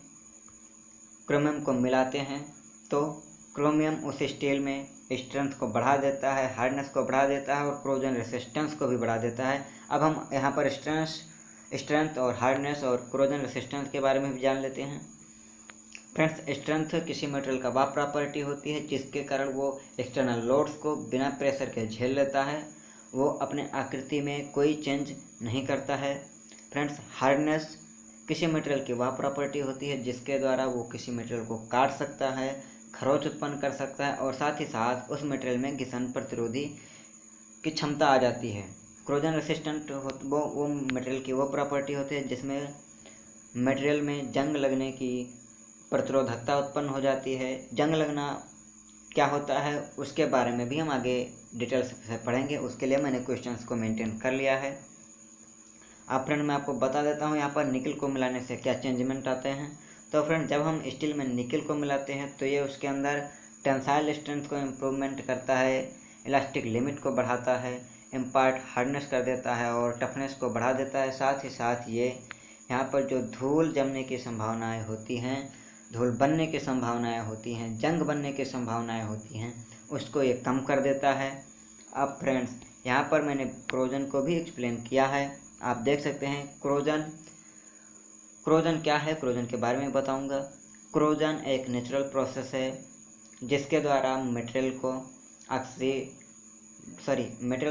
क्रोमियम को मिलाते हैं तो क्रोमियम उस स्टील में स्ट्रेंथ को बढ़ा देता है, हार्डनेस को बढ़ा देता है और क्रोजन रेसिस्टेंस को भी बढ़ा देता है। अब हम यहाँ पर स्ट्रेंथ और हार्डनेस और क्रोजन रेसिस्टेंस के बारे में भी जान लेते हैं। फ्रेंड्स, स्ट्रेंथ किसी मटेरियल का वह प्रॉपर्टी होती है जिसके कारण वो एक्सटर्नल लोड्स को बिना प्रेशर के झेल लेता है, वो अपने आकृति में कोई चेंज नहीं करता है। फ्रेंड्स, हार्डनेस किसी मटेरियल की वह प्रॉपर्टी होती है जिसके द्वारा वो किसी मटेरियल को काट सकता है, खरोंच उत्पन्न कर सकता है और साथ ही साथ उस मटेरियल में घिसन प्रतिरोधी की क्षमता आ जाती है। क्रोजन रेसिस्टेंट वो मटेरियल की वो प्रॉपर्टी होती है जिसमें मटेरियल में जंग लगने की प्रतिरोधकता उत्पन्न हो जाती है। जंग लगना क्या होता है उसके बारे में भी हम आगे डिटेल्स से पढ़ेंगे, उसके लिए मैंने क्वेश्चंस को मेंटेन कर लिया है। अब फ्रेंड, मैं आपको बता देता हूँ यहाँ पर निकल को मिलाने से क्या चेंजमेंट आते हैं। तो फ्रेंड, जब हम स्टील में निकल को मिलाते हैं तो ये उसके अंदर टेंसाइल स्ट्रेंथ को इम्प्रूवमेंट करता है, इलास्टिक लिमिट को बढ़ाता है, इम्पार्ट हार्डनेस कर देता है और टफनेस को बढ़ा देता है। साथ ही साथ ये यहाँ पर जो धूल जमने की संभावनाएं होती हैं, धूल बनने की संभावनाएं होती हैं, जंग बनने की संभावनाएं होती हैं, उसको ये कम कर देता है। अब फ्रेंड्स, यहाँ पर मैंने क्रोजन को भी एक्सप्लेन किया है, आप देख सकते हैं। क्रोजन क्या है, क्रोजन के बारे में बताऊंगा। क्रोजन एक नेचुरल प्रोसेस है जिसके द्वारा मटेरियल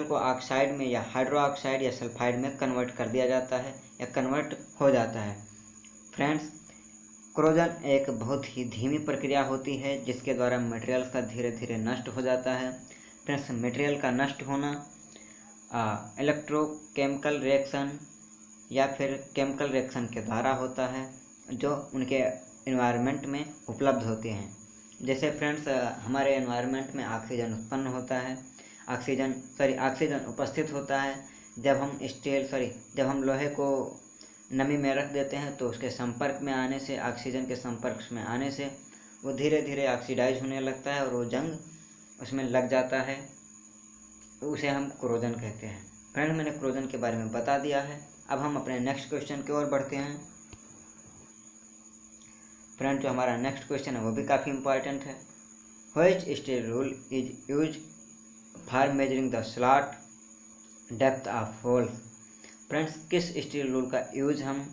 को ऑक्साइड में या हाइड्रो ऑक्साइड या सल्फाइड में कन्वर्ट कर दिया जाता है या कन्वर्ट हो जाता है। फ्रेंड्स, क्रोजन एक बहुत ही धीमी प्रक्रिया होती है जिसके द्वारा मटेरियल का धीरे धीरे नष्ट हो जाता है। फ्रेंड्स, मटेरियल का नष्ट होना इलेक्ट्रोकेमिकल रिएक्शन या फिर केमिकल रिएक्शन के द्वारा होता है जो उनके एनवायरनमेंट में उपलब्ध होते हैं। जैसे फ्रेंड्स, हमारे एनवायरनमेंट में ऑक्सीजन उत्पन्न होता है, ऑक्सीजन उपस्थित होता है जब हम लोहे को नमी में रख देते हैं तो उसके संपर्क में आने से, ऑक्सीजन के संपर्क में आने से वो धीरे धीरे ऑक्सीडाइज होने लगता है और वो जंग उसमें लग जाता है, तो उसे हम क्रोजन कहते हैं। फ्रेंड, मैंने क्रोजन के बारे में बता दिया है। अब हम अपने नेक्स्ट क्वेश्चन की ओर बढ़ते हैं। फ्रेंड, जो हमारा नेक्स्ट क्वेश्चन है वो भी काफ़ी इंपॉर्टेंट है। Which steel rule is use for measuring the slot depth of hole. Friends, किस स्टील रूल का यूज हम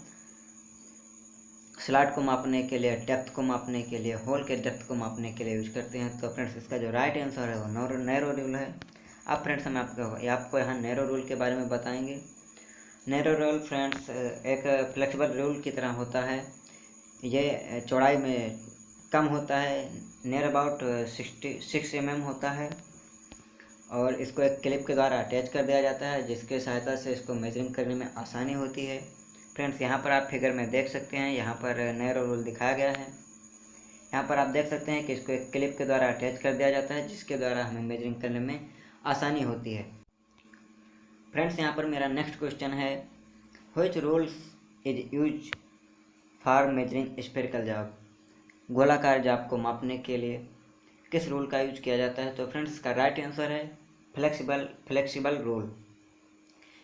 स्लॉट को मापने के लिए, डेप्थ को मापने के लिए, होल के डेप्थ को मापने के लिए यूज करते हैं? तो फ्रेंड्स, इसका जो राइट आंसर है वो नैरो रूल है। अब फ्रेंड्स, हम आपको यहाँ नैरो रूल के बारे में बताएंगे। नैरो रूल फ्रेंड्स एक फ्लेक्सिबल रूल की तरह होता है। ये चौड़ाई में कम होता है, नियर अबाउट 66 mm होता है, और इसको एक क्लिप के द्वारा अटैच कर दिया जाता है, जिसके सहायता से इसको मेजरिंग करने में आसानी होती है। फ्रेंड्स, यहाँ पर आप फिगर में देख सकते हैं, यहाँ पर नैरो रूल दिखाया गया है। यहाँ पर आप देख सकते हैं कि इसको एक क्लिप के द्वारा अटैच कर दिया जाता है, जिसके द्वारा हमें मेजरिंग करने में आसानी होती है। फ्रेंड्स, यहाँ पर मेरा नेक्स्ट क्वेश्चन है, which rules is use for measuring spherical job. गोलाकार जाप को मापने के लिए किस रूल का यूज किया जाता है? तो फ्रेंड्स, इसका राइट आंसर है फ्लेक्सिबल रूल।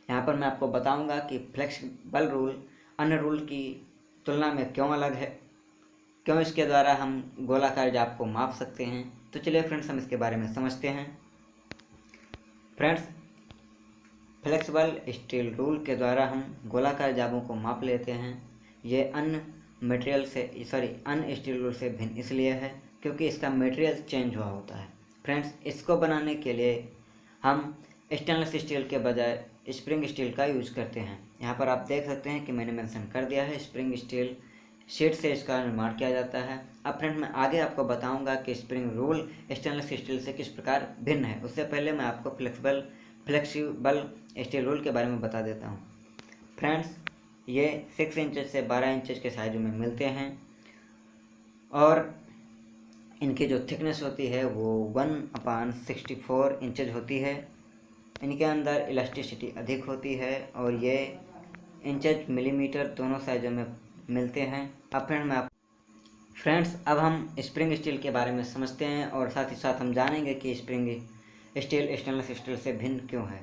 यहाँ पर मैं आपको बताऊंगा कि फ्लेक्सिबल रूल अन्य रूल की तुलना में क्यों अलग है, क्यों इसके द्वारा हम गोलाकार जाप को माप सकते हैं। तो चलिए फ्रेंड्स, हम इसके बारे में समझते हैं। फ्रेंड्स, फ्लेक्सिबल स्टील रूल के द्वारा हम गोलाकार जाबों को माप लेते हैं। ये अन्य स्टील रूल से भिन्न इसलिए है क्योंकि इसका मटेरियल चेंज हुआ होता है। फ्रेंड्स, इसको बनाने के लिए हम स्टेनलेस स्टील के बजाय स्प्रिंग स्टील का यूज करते हैं। यहाँ पर आप देख सकते हैं कि मैंने मेंशन कर दिया है, स्प्रिंग स्टील शीट से इसका निर्माण किया जाता है। अब फ्रेंड, मैं आगे आपको बताऊंगा कि स्प्रिंग रूल स्टेनलेस स्टील से किस प्रकार भिन्न है। उससे पहले मैं आपको फ्लेक्सिबल स्टील रूल के बारे में बता देता हूँ। फ्रेंड्स, ये 6 इंच से 12 इंच के साइज में मिलते हैं, और इनकी जो थिकनेस होती है वो 1/64 इंचेज होती है। इनके अंदर इलास्टिसिटी अधिक होती है, और ये इंचेज मिलीमीटर दोनों साइजों में मिलते हैं। अब फ्रेंड्स, अब हम स्प्रिंग स्टील के बारे में समझते हैं, और साथ ही साथ हम जानेंगे कि स्प्रिंग स्टील स्टेनलेस स्टील से भिन्न क्यों है।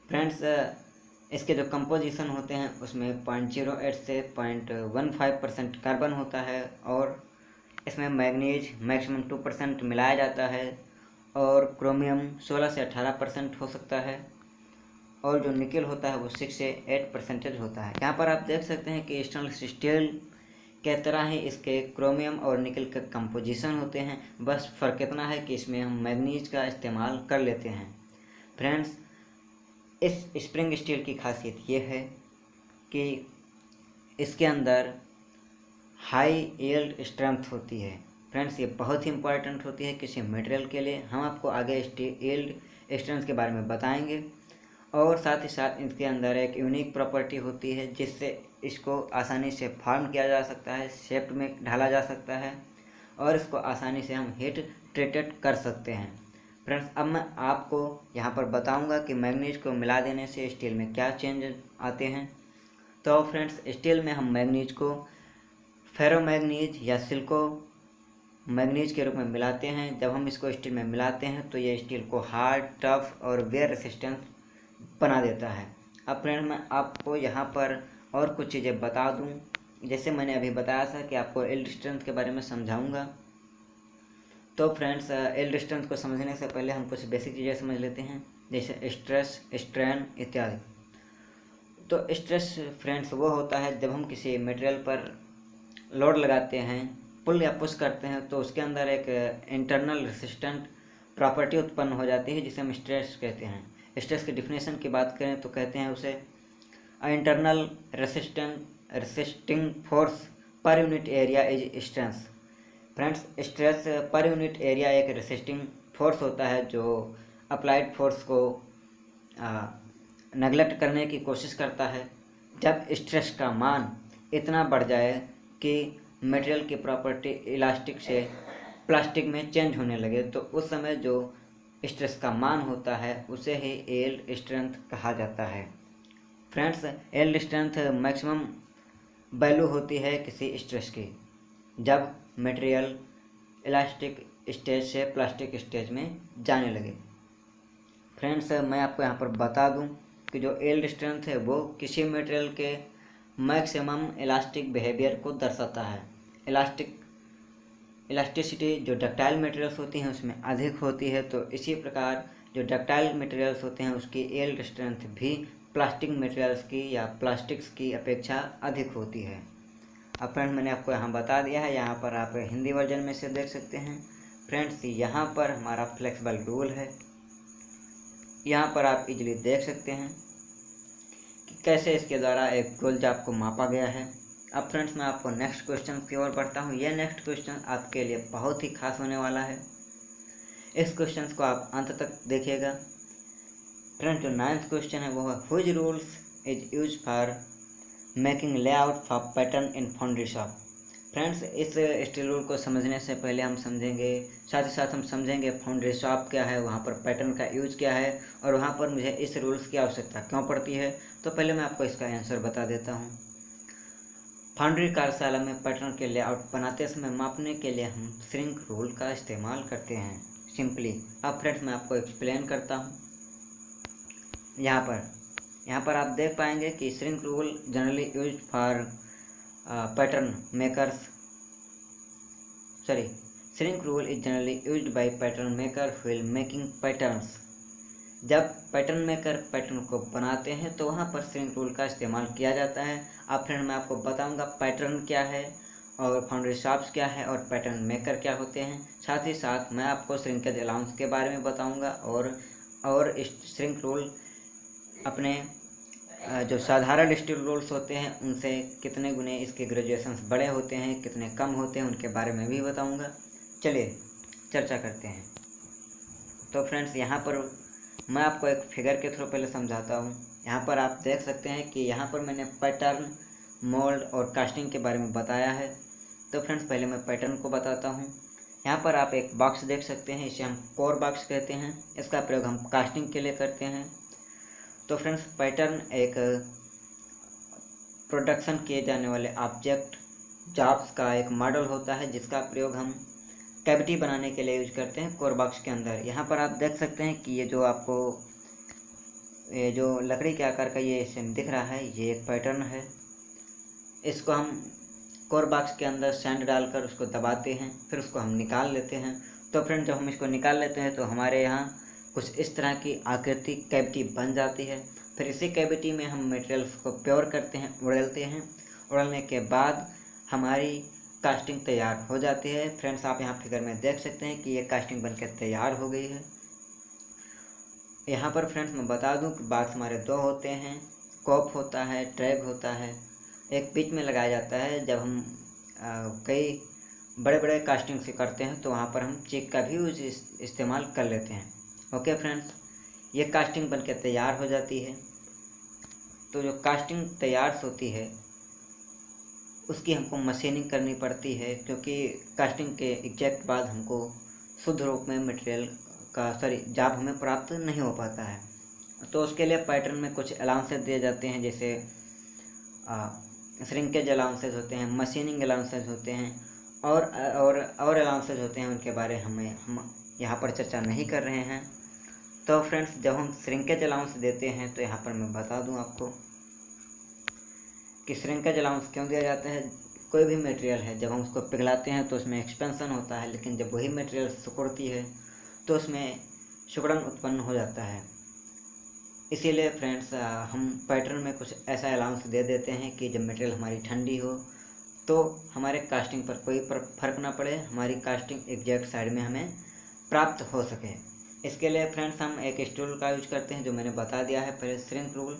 फ्रेंड्स, इसके जो कंपोजिशन होते हैं उसमें 0.08 से 0.15% कार्बन होता है, और इसमें मैग्नीज मैक्सिमम 2% मिलाया जाता है, और क्रोमियम 16 से 18% हो सकता है, और जो निकल होता है वो 6 से 8% होता है। यहाँ पर आप देख सकते हैं कि स्टेनलेस स्टील के तरह ही इसके क्रोमियम और निकल के कंपोजिशन होते हैं, बस फ़र्क इतना है कि इसमें हम मैग्नीज का इस्तेमाल कर लेते हैं। फ्रेंड्स, इस स्प्रिंग स्टील की खासियत ये है कि इसके अंदर हाई यील्ड स्ट्रेंथ होती है। फ्रेंड्स, ये बहुत ही इंपॉर्टेंट होती है किसी मटेरियल के लिए। हम आपको आगे यील्ड स्ट्रेंथ के बारे में बताएंगे, और साथ ही साथ इसके अंदर एक यूनिक प्रॉपर्टी होती है जिससे इसको आसानी से फॉर्म किया जा सकता है, शेप में ढाला जा सकता है, और इसको आसानी से हम हीट ट्रीटेड कर सकते हैं। फ्रेंड्स, अब मैं आपको यहाँ पर बताऊंगा कि मैग्नीज को मिला देने से स्टील में क्या चेंज आते हैं। तो फ्रेंड्स, स्टील में हम मैग्नीज को फेरोमैग्नीज या सिल्को मैग्नीज के रूप में मिलाते हैं। जब हम इसको स्टील में मिलाते हैं तो ये स्टील को हार्ड, टफ और वेयर रेसिस्टेंस बना देता है। अब फ्रेंड, मैं आपको यहाँ पर और कुछ चीज़ें बता दूँ। जैसे मैंने अभी बताया था कि आपको यील्ड स्ट्रेंथ के बारे में समझाऊंगा। तो फ्रेंड्स, यील्ड स्ट्रेंथ को समझने से पहले हम कुछ बेसिक चीज़ें समझ लेते हैं, जैसे स्ट्रेस, स्ट्रेन इत्यादि। तो स्ट्रेस फ्रेंड्स वो होता है जब हम किसी मटेरियल पर लोड लगाते हैं, पुल या पुश करते हैं, तो उसके अंदर एक इंटरनल रेसिस्टेंट प्रॉपर्टी उत्पन्न हो जाती है जिसे हम स्ट्रेस कहते हैं। स्ट्रेस की डिफिनेशन की बात करें तो कहते हैं उसे internal resisting force per unit area is stress. Friends, stress per unit area एक रेसिस्टिंग फोर्स होता है जो अप्लाइड फोर्स को नेगलेक्ट करने की कोशिश करता है। जब स्ट्रेस का मान इतना बढ़ जाए कि मटेरियल की प्रॉपर्टी इलास्टिक से प्लास्टिक में चेंज होने लगे, तो उस समय जो स्ट्रेस का मान होता है उसे ही यील्ड स्ट्रेंथ कहा जाता है। Friends, yield strength maximum value होती है किसी स्ट्रेस की जब मटेरियल इलास्टिक स्टेज से प्लास्टिक स्टेज में जाने लगे। फ्रेंड्स, मैं आपको यहाँ पर बता दूँ कि जो यील्ड स्ट्रेंथ है वो किसी मटेरियल के मैक्सिमम इलास्टिक बिहेवियर को दर्शाता है। इलास्टिसिटी जो डक्टाइल मटेरियल्स होती हैं उसमें अधिक होती है, तो इसी प्रकार जो डक्टाइल मटेरियल्स होते हैं उसकी यील्ड स्ट्रेंथ भी प्लास्टिक मटेरियल्स की या प्लास्टिक्स की अपेक्षा अधिक होती है। अब फ्रेंड्स, मैंने आपको यहाँ बता दिया है, यहाँ पर आप हिंदी वर्जन में से देख सकते हैं। फ्रेंड्स, यहाँ पर हमारा फ्लेक्सिबल रूल है, यहाँ पर आप इजीली देख सकते हैं कि कैसे इसके द्वारा एक गोल जाप को मापा गया है। अब फ्रेंड्स, मैं आपको नेक्स्ट क्वेश्चन की ओर बढ़ता हूँ। यह नेक्स्ट क्वेश्चन आपके लिए बहुत ही खास होने वाला है, इस क्वेश्चन को आप अंत तक देखिएगा। फ्रेंड्स, जो 9th क्वेश्चन है वो है which rules is use for making layout for pattern in foundry shop. Friends, इस स्टील रूल को समझने से पहले हम समझेंगे, साथ ही साथ हम समझेंगे फाउंड्री शॉप क्या है, वहाँ पर पैटर्न का यूज क्या है और वहाँ पर मुझे इस रूल्स की आवश्यकता क्यों पड़ती है। तो पहले मैं आपको इसका आंसर बता देता हूँ। फाउंड्री कार्यशाला में पैटर्न के लेआउट बनाते समय मापने के लिए हम श्रिंक रूल का इस्तेमाल करते हैं सिंपली। अब फ्रेंड्स, मैं आपको एक्सप्लेन करता हूँ। यहाँ पर आप देख पाएंगे कि shrink rule generally use for pattern makers shrink rule is generally used by pattern maker wheel making patterns. जब पैटर्न मेकर पैटर्न को बनाते हैं तो वहाँ पर श्रिंक रूल का इस्तेमाल किया जाता है। अब फ्रेंड, मैं आपको बताऊंगा पैटर्न क्या है और फाउंड्री शॉप्स क्या है और पैटर्न मेकर क्या होते हैं। साथ ही साथ मैं आपको श्रिंकेज अलाउंस के बारे में बताऊंगा और श्रिंक रूल अपने जो साधारण स्टील रूल्स होते हैं उनसे कितने गुने इसके ग्रेजुएशंस बड़े होते हैं, कितने कम होते हैं, उनके बारे में भी बताऊंगा। चलिए चर्चा करते हैं। तो फ्रेंड्स, यहाँ पर मैं आपको एक फिगर के थ्रू पहले समझाता हूँ। यहाँ पर आप देख सकते हैं कि यहाँ पर मैंने पैटर्न, मोल्ड और कास्टिंग के बारे में बताया है। तो फ्रेंड्स, पहले मैं पैटर्न को बताता हूँ। यहाँ पर आप एक बॉक्स देख सकते हैं, इसे हम कोर बॉक्स कहते हैं। इसका प्रयोग हम कास्टिंग के लिए करते हैं। तो फ्रेंड्स, पैटर्न एक प्रोडक्शन किए जाने वाले ऑब्जेक्ट जॉब्स का एक मॉडल होता है जिसका प्रयोग हम कैविटी बनाने के लिए यूज करते हैं कोर बॉक्स के अंदर। यहाँ पर आप देख सकते हैं कि ये जो लकड़ी के आकार का ये इसमें दिख रहा है, ये एक पैटर्न है। इसको हम कोर बॉक्स के अंदर सैंड डालकर उसको दबाते हैं, फिर उसको हम निकाल लेते हैं। तो फ्रेंड, जब हम इसको निकाल लेते हैं तो हमारे यहाँ कुछ इस तरह की आकृति कैविटी बन जाती है। फिर इसी कैविटी में हम मटेरियल्स को प्योर करते हैं, उड़ेलते हैं। उड़ेलने के बाद हमारी कास्टिंग तैयार हो जाती है। फ्रेंड्स, आप यहाँ फिगर में देख सकते हैं कि ये कास्टिंग बनकर तैयार हो गई है। यहाँ पर फ्रेंड्स, मैं बता दूँ कि बॉक्स हमारे दो होते हैं, कोप होता है, ट्रैग होता है। एक बीच में लगाया जाता है। जब हम कई बड़े बड़े कास्टिंग से करते हैं तो वहाँ पर हम चिक का भी यूज इस्तेमाल कर लेते हैं। ओके फ्रेंड्स, ये कास्टिंग बनकर तैयार हो जाती है। तो जो कास्टिंग तैयार होती है उसकी हमको मशीनिंग करनी पड़ती है, क्योंकि कास्टिंग के एग्जैक्ट बाद हमको शुद्ध रूप में मटेरियल का जाब हमें प्राप्त नहीं हो पाता है। तो उसके लिए पैटर्न में कुछ अलाउंसेस दिए जाते हैं, जैसे श्रिंकेज अलाउंसेस होते हैं, मशीनिंग अलाउंसेस होते हैं और अलाउंसेस होते हैं। उनके बारे हम यहाँ पर चर्चा नहीं कर रहे हैं। तो फ्रेंड्स, जब हम श्रिंकेज अलाउंस देते हैं तो यहाँ पर मैं बता दूँ आपको कि श्रिंकेज अलाउंस क्यों दिया जाता है। कोई भी मटेरियल है, जब हम उसको पिघलाते हैं तो उसमें एक्सपेंशन होता है, लेकिन जब वही मटेरियल सिकुड़ती है तो उसमें सिकुड़न उत्पन्न हो जाता है। इसीलिए फ्रेंड्स, हम पैटर्न में कुछ ऐसा अलाउंस दे देते हैं कि जब मटेरियल हमारी ठंडी हो तो हमारे कास्टिंग पर कोई फर्क ना पड़े, हमारी कास्टिंग एग्जैक्ट साइड में हमें प्राप्त हो सके। इसके लिए फ्रेंड्स, हम एक स्टील रूल का यूज करते हैं जो मैंने बता दिया है पहले, श्रिंक रूल।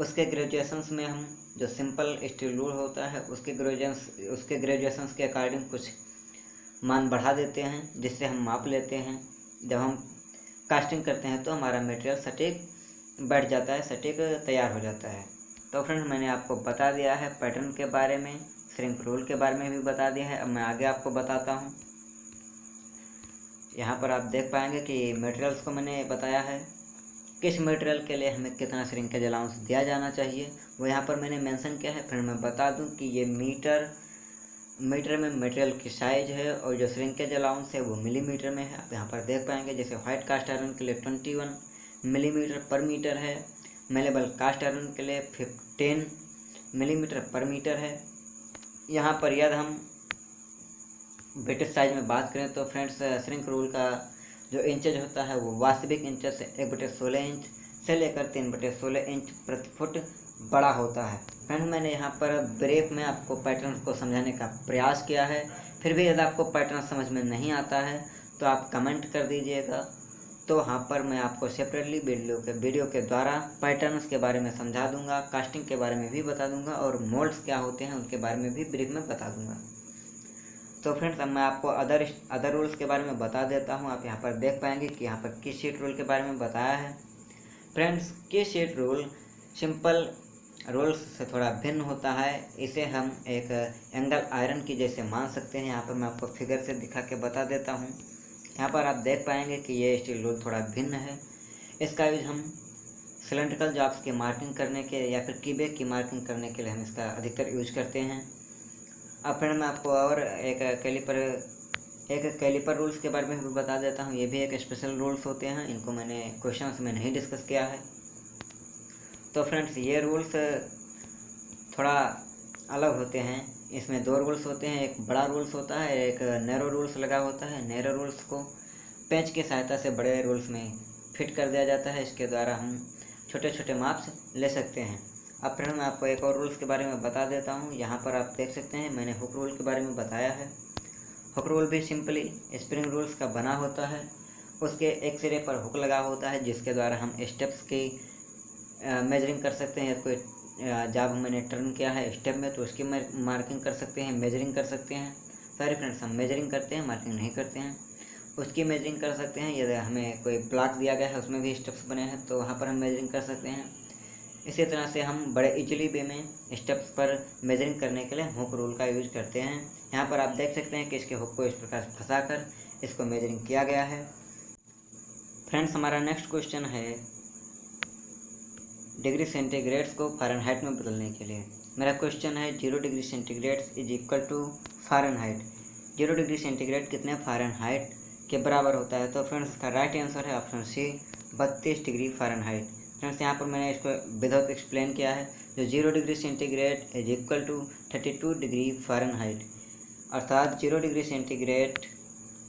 उसके ग्रेजुएशंस में हम जो सिंपल स्टील रूल होता है उसके ग्रेजुएशंस के अकॉर्डिंग कुछ मान बढ़ा देते हैं, जिससे हम माप लेते हैं। जब हम कास्टिंग करते हैं तो हमारा मटेरियल सटीक बैठ जाता है, सटीक तैयार हो जाता है। तो फ्रेंड्स, मैंने आपको बता दिया है पैटर्न के बारे में, श्रिंक रूल के बारे में भी बता दिया है। अब मैं आगे आपको बताता हूँ। यहाँ पर आप देख पाएंगे कि मटेरियल्स को मैंने बताया है, किस मटेरियल के लिए हमें कितना श्रिंकेज अलाउंस दिया जाना चाहिए वो यहाँ पर मैंने मेंशन किया है। फिर मैं बता दूँ कि ये मीटर मीटर में मटेरियल की साइज है और जो श्रिंकेज अलाउंस है वो मिलीमीटर में है। आप यहाँ पर देख पाएंगे जैसे व्हाइट कास्ट आयरन के लिए 21 मिलीमीटर पर मीटर है, मेलेबल कास्ट आयरन के लिए 15 मिलीमीटर पर मीटर है। यहाँ पर यदि हम ब्रिटिश साइज में बात करें तो फ्रेंड्स श्रिंक रूल का जो इंचेज होता है वो वास्तविक इंचेज से 1/16 इंच से लेकर 3/16 इंच प्रति फुट बड़ा होता है। फ्रेंड्स मैंने यहाँ पर ब्रीफ में आपको पैटर्न को समझाने का प्रयास किया है, फिर भी यदि आपको पैटर्न समझ में नहीं आता है तो आप कमेंट कर दीजिएगा, तो वहाँ पर मैं आपको सेपरेटली वीडियो के द्वारा पैटर्न्स के बारे में समझा दूंगा, कास्टिंग के बारे में भी बता दूंगा और मोल्ड्स क्या होते हैं उनके बारे में भी ब्रीफ में बता दूंगा। तो फ्रेंड्स अब मैं आपको अदर रूल्स के बारे में बता देता हूँ। आप यहाँ पर देख पाएंगे कि यहाँ पर किस शीट रूल के बारे में बताया है। फ्रेंड्स किस शीट रूल सिंपल रूल्स से थोड़ा भिन्न होता है, इसे हम एक एंगल आयरन की जैसे मान सकते हैं। यहाँ पर मैं आपको फिगर से दिखा के बता देता हूँ। यहाँ पर आप देख पाएंगे कि ये स्टील रूल थोड़ा भिन्न है। इसका यूज हम सिलेंड्रिकल जॉब्स की मार्किंग करने के या फिर कीबैक की मार्किंग करने के लिए हम इसका अधिकतर यूज करते हैं। अब फिर मैं आपको और एक कैलिपर रूल्स के बारे में भी बता देता हूँ। ये भी एक स्पेशल रूल्स होते हैं, इनको मैंने क्वेश्चंस में नहीं डिस्कस किया है। तो फ्रेंड्स ये रूल्स थोड़ा अलग होते हैं। इसमें 2 रूल्स होते हैं, एक बड़ा रूल्स होता है, एक नैरो रूल्स लगा होता है। नैरो रूल्स को पेंच की सहायता से बड़े रूल्स में फिट कर दिया जाता है, इसके द्वारा हम छोटे छोटे माप्स ले सकते हैं। अब फिर मैं आपको एक और रूल्स के बारे में बता देता हूँ। यहाँ पर आप देख सकते हैं मैंने हुक रूल के बारे में बताया है। हुक रूल भी सिंपली स्प्रिंग रूल्स का बना होता है। उसके एक सिरे पर हुक लगा होता है जिसके द्वारा हम स्टेप्स की मेजरिंग कर सकते हैं। कोई जब मैंने टर्न किया है स्टेप में तो उसकी मार्किंग कर सकते हैं, मेजरिंग कर सकते हैं। सॉरी फ्रेंड्स, हम मेजरिंग करते हैं, मार्किंग नहीं करते हैं। उसकी मेजरिंग कर सकते हैं। यदि हमें कोई ब्लॉक दिया गया है उसमें भी स्टेप्स बने हैं तो वहाँ पर हम मेजरिंग कर सकते हैं। इसी तरह से हम बड़े इजीली वे में स्टेप्स पर मेजरिंग करने के लिए हुक रूल का यूज करते हैं। यहाँ पर आप देख सकते हैं कि इसके हुक को इस प्रकार फंसाकर इसको मेजरिंग किया गया है। फ्रेंड्स हमारा नेक्स्ट क्वेश्चन है डिग्री सेंटीग्रेड्स को फ़ारेनहाइट में बदलने के लिए। मेरा क्वेश्चन है 0 degree centigrade is equal to Fahrenheit. 0 degree centigrade कितने फ़ारेनहाइट के बराबर होता है? तो फ्रेंड्स इसका राइट आंसर है option C 32 degree Fahrenheit. Friends यहाँ पर मैंने इसको विदाउट एक्सप्लेन किया है। जो 0 degree centigrade is equal to 32 degree Fahrenheit, अर्थात 0 डिग्री सेंटीग्रेड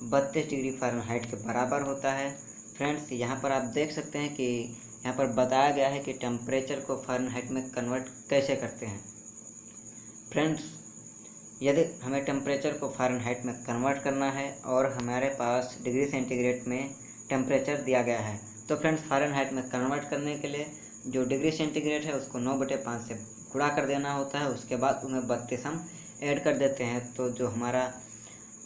32 डिग्री फ़ारेनहाइट के बराबर होता है। फ्रेंड्स यहाँ पर आप देख सकते हैं कि यहाँ पर बताया गया है कि टेम्परेचर को फ़ारेनहाइट में कन्वर्ट कैसे करते हैं। फ्रेंड्स यदि हमें टेम्परेचर को फ़ारेनहाइट में कन्वर्ट करना है और हमारे पास डिग्री सेंटीग्रेड में टेम्परेचर दिया गया है, तो फ्रेंड्स फ़ारेनहाइट में कन्वर्ट करने के लिए जो डिग्री सेंटीग्रेड है उसको 9/5 से गुणा कर देना होता है। उसके बाद उन्हें 32 हम ऐड कर देते हैं तो जो हमारा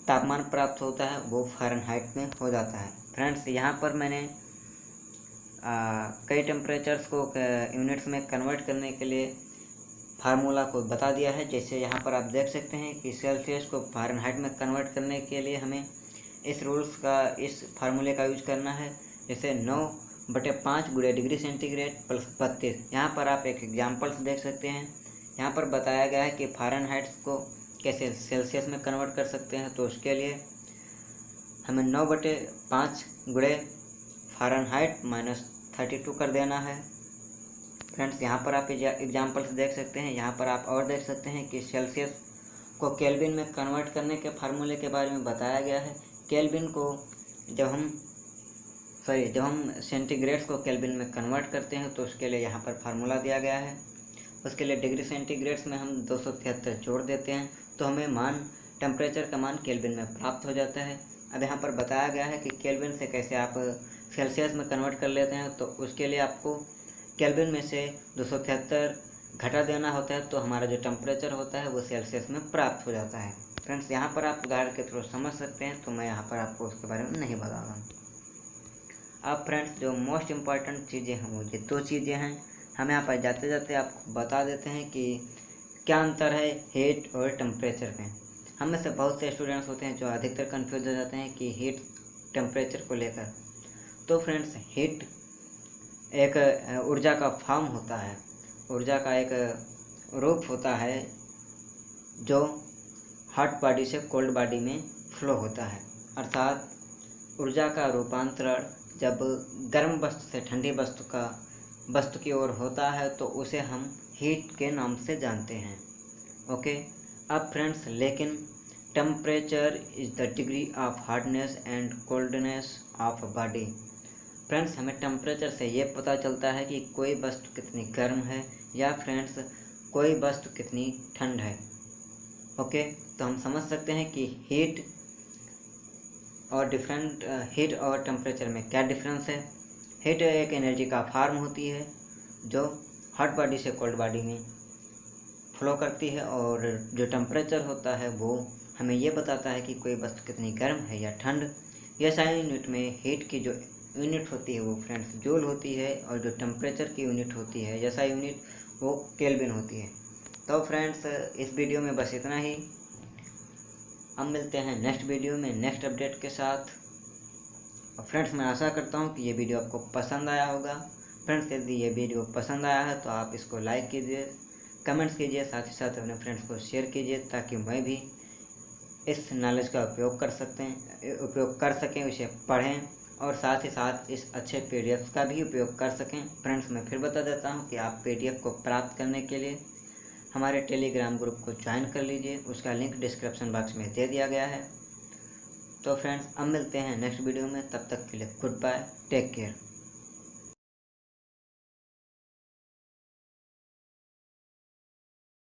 तापमान प्राप्त होता है वो फ़ारेनहाइट में हो जाता है। फ्रेंड्स यहाँ पर मैंने कई टेम्परेचर्स को यूनिट्स में कन्वर्ट करने के लिए फार्मूला को बता दिया है। जैसे यहाँ पर आप देख सकते हैं कि सेल्सियस को फ़ारेनहाइट में कन्वर्ट करने के लिए हमें इस फार्मूले का यूज करना है। जैसे 9/5 गुणे डिग्री सेंटीग्रेड प्लस 32। यहाँ पर आप एक एग्जाम्पल्स देख सकते हैं। यहाँ पर बताया गया है कि फ़ारेनहाइट को कैसे सेल्सियस में कन्वर्ट कर सकते हैं। तो उसके लिए हमें 9/5 गुणे फ़ारेनहाइट माइनस 32 कर देना है। फ्रेंड्स यहाँ पर आप एग्जाम्पल्स देख सकते हैं। यहाँ पर आप और देख सकते हैं कि सेल्सियस को केल्विन में कन्वर्ट करने के फार्मूले के बारे में बताया गया है। केल्विन को जब हम सेंटीग्रेड्स को केल्विन में कन्वर्ट करते हैं तो उसके लिए यहाँ पर फार्मूला दिया गया है। उसके लिए डिग्री सेंटीग्रेड्स में हम 273 जोड़ देते हैं तो हमें टेम्परेचर का मान केल्विन में प्राप्त हो जाता है। अब यहाँ पर बताया गया है कि केल्विन से कैसे आप सेल्सियस में कन्वर्ट कर लेते हैं। तो उसके लिए आपको केल्विन में से 273 घटा देना होता है तो हमारा जो टेम्परेचर होता है वो सेल्सियस में प्राप्त हो जाता है। फ्रेंड्स यहाँ पर आप उदाहरण के थ्रू समझ सकते हैं, तो मैं यहाँ पर आपको उसके बारे में नहीं बता रहा हूँ। अब फ्रेंड्स जो मोस्ट इम्पॉर्टेंट चीज़ें हैं वो ये 2 चीज़ें हैं। हम यहाँ पर जाते जाते आपको बता देते हैं कि क्या अंतर है हीट और टेम्परेचर में। हम में से बहुत से स्टूडेंट्स होते हैं जो अधिकतर कंफ्यूज हो जाते हैं कि हीट टेम्परेचर को लेकर। तो फ्रेंड्स हीट एक ऊर्जा का फॉर्म होता है, ऊर्जा का एक रूप होता है जो हॉट बॉडी से कोल्ड बॉडी में फ्लो होता है, अर्थात ऊर्जा का रूपांतरण जब गर्म वस्तु से ठंडी वस्तु की ओर होता है तो उसे हम हीट के नाम से जानते हैं। ओके, अब फ्रेंड्स, लेकिन temperature is the degree of hardness and coldness of body. Friends, हमें टेम्परेचर से ये पता चलता है कि कोई वस्तु कितनी गर्म है या फ्रेंड्स कोई वस्तु कितनी ठंड है। ओके, तो हम समझ सकते हैं कि हीट और टेम्परेचर में क्या डिफरेंस है। हीट एक एनर्जी का फॉर्म होती है जो हॉट बॉडी से कोल्ड बॉडी में फ्लो करती है, और जो टेम्परेचर होता है वो हमें ये बताता है कि कोई वस्तु कितनी गर्म है या ठंड। ये सारी यूनिट में हीट की जो यूनिट होती है वो फ्रेंड्स जूल होती है, और जो टेम्परेचर की यूनिट होती है जैसा यूनिट वो केल्विन होती है। तो फ्रेंड्स, इस वीडियो में बस इतना ही। अब मिलते हैं नेक्स्ट वीडियो में नेक्स्ट अपडेट के साथ। और फ्रेंड्स, मैं आशा करता हूँ कि ये वीडियो आपको पसंद आया होगा। फ्रेंड्स, यदि ये वीडियो पसंद आया है तो आप इसको लाइक कीजिए, कमेंट्स कीजिए, साथ ही साथ अपने फ्रेंड्स को शेयर कीजिए ताकि मैं भी इस नॉलेज का उपयोग कर सकें, उसे पढ़ें और साथ ही साथ इस अच्छे PDF का भी उपयोग कर सकें। फ्रेंड्स, मैं फिर बता देता हूँ कि आप PDF को प्राप्त करने के लिए हमारे टेलीग्राम ग्रुप को ज्वाइन कर लीजिए, उसका लिंक डिस्क्रिप्शन बॉक्स में दे दिया गया है। तो फ्रेंड्स, अब मिलते हैं नेक्स्ट वीडियो में, तब तक के लिए गुड बाय, टेक केयर।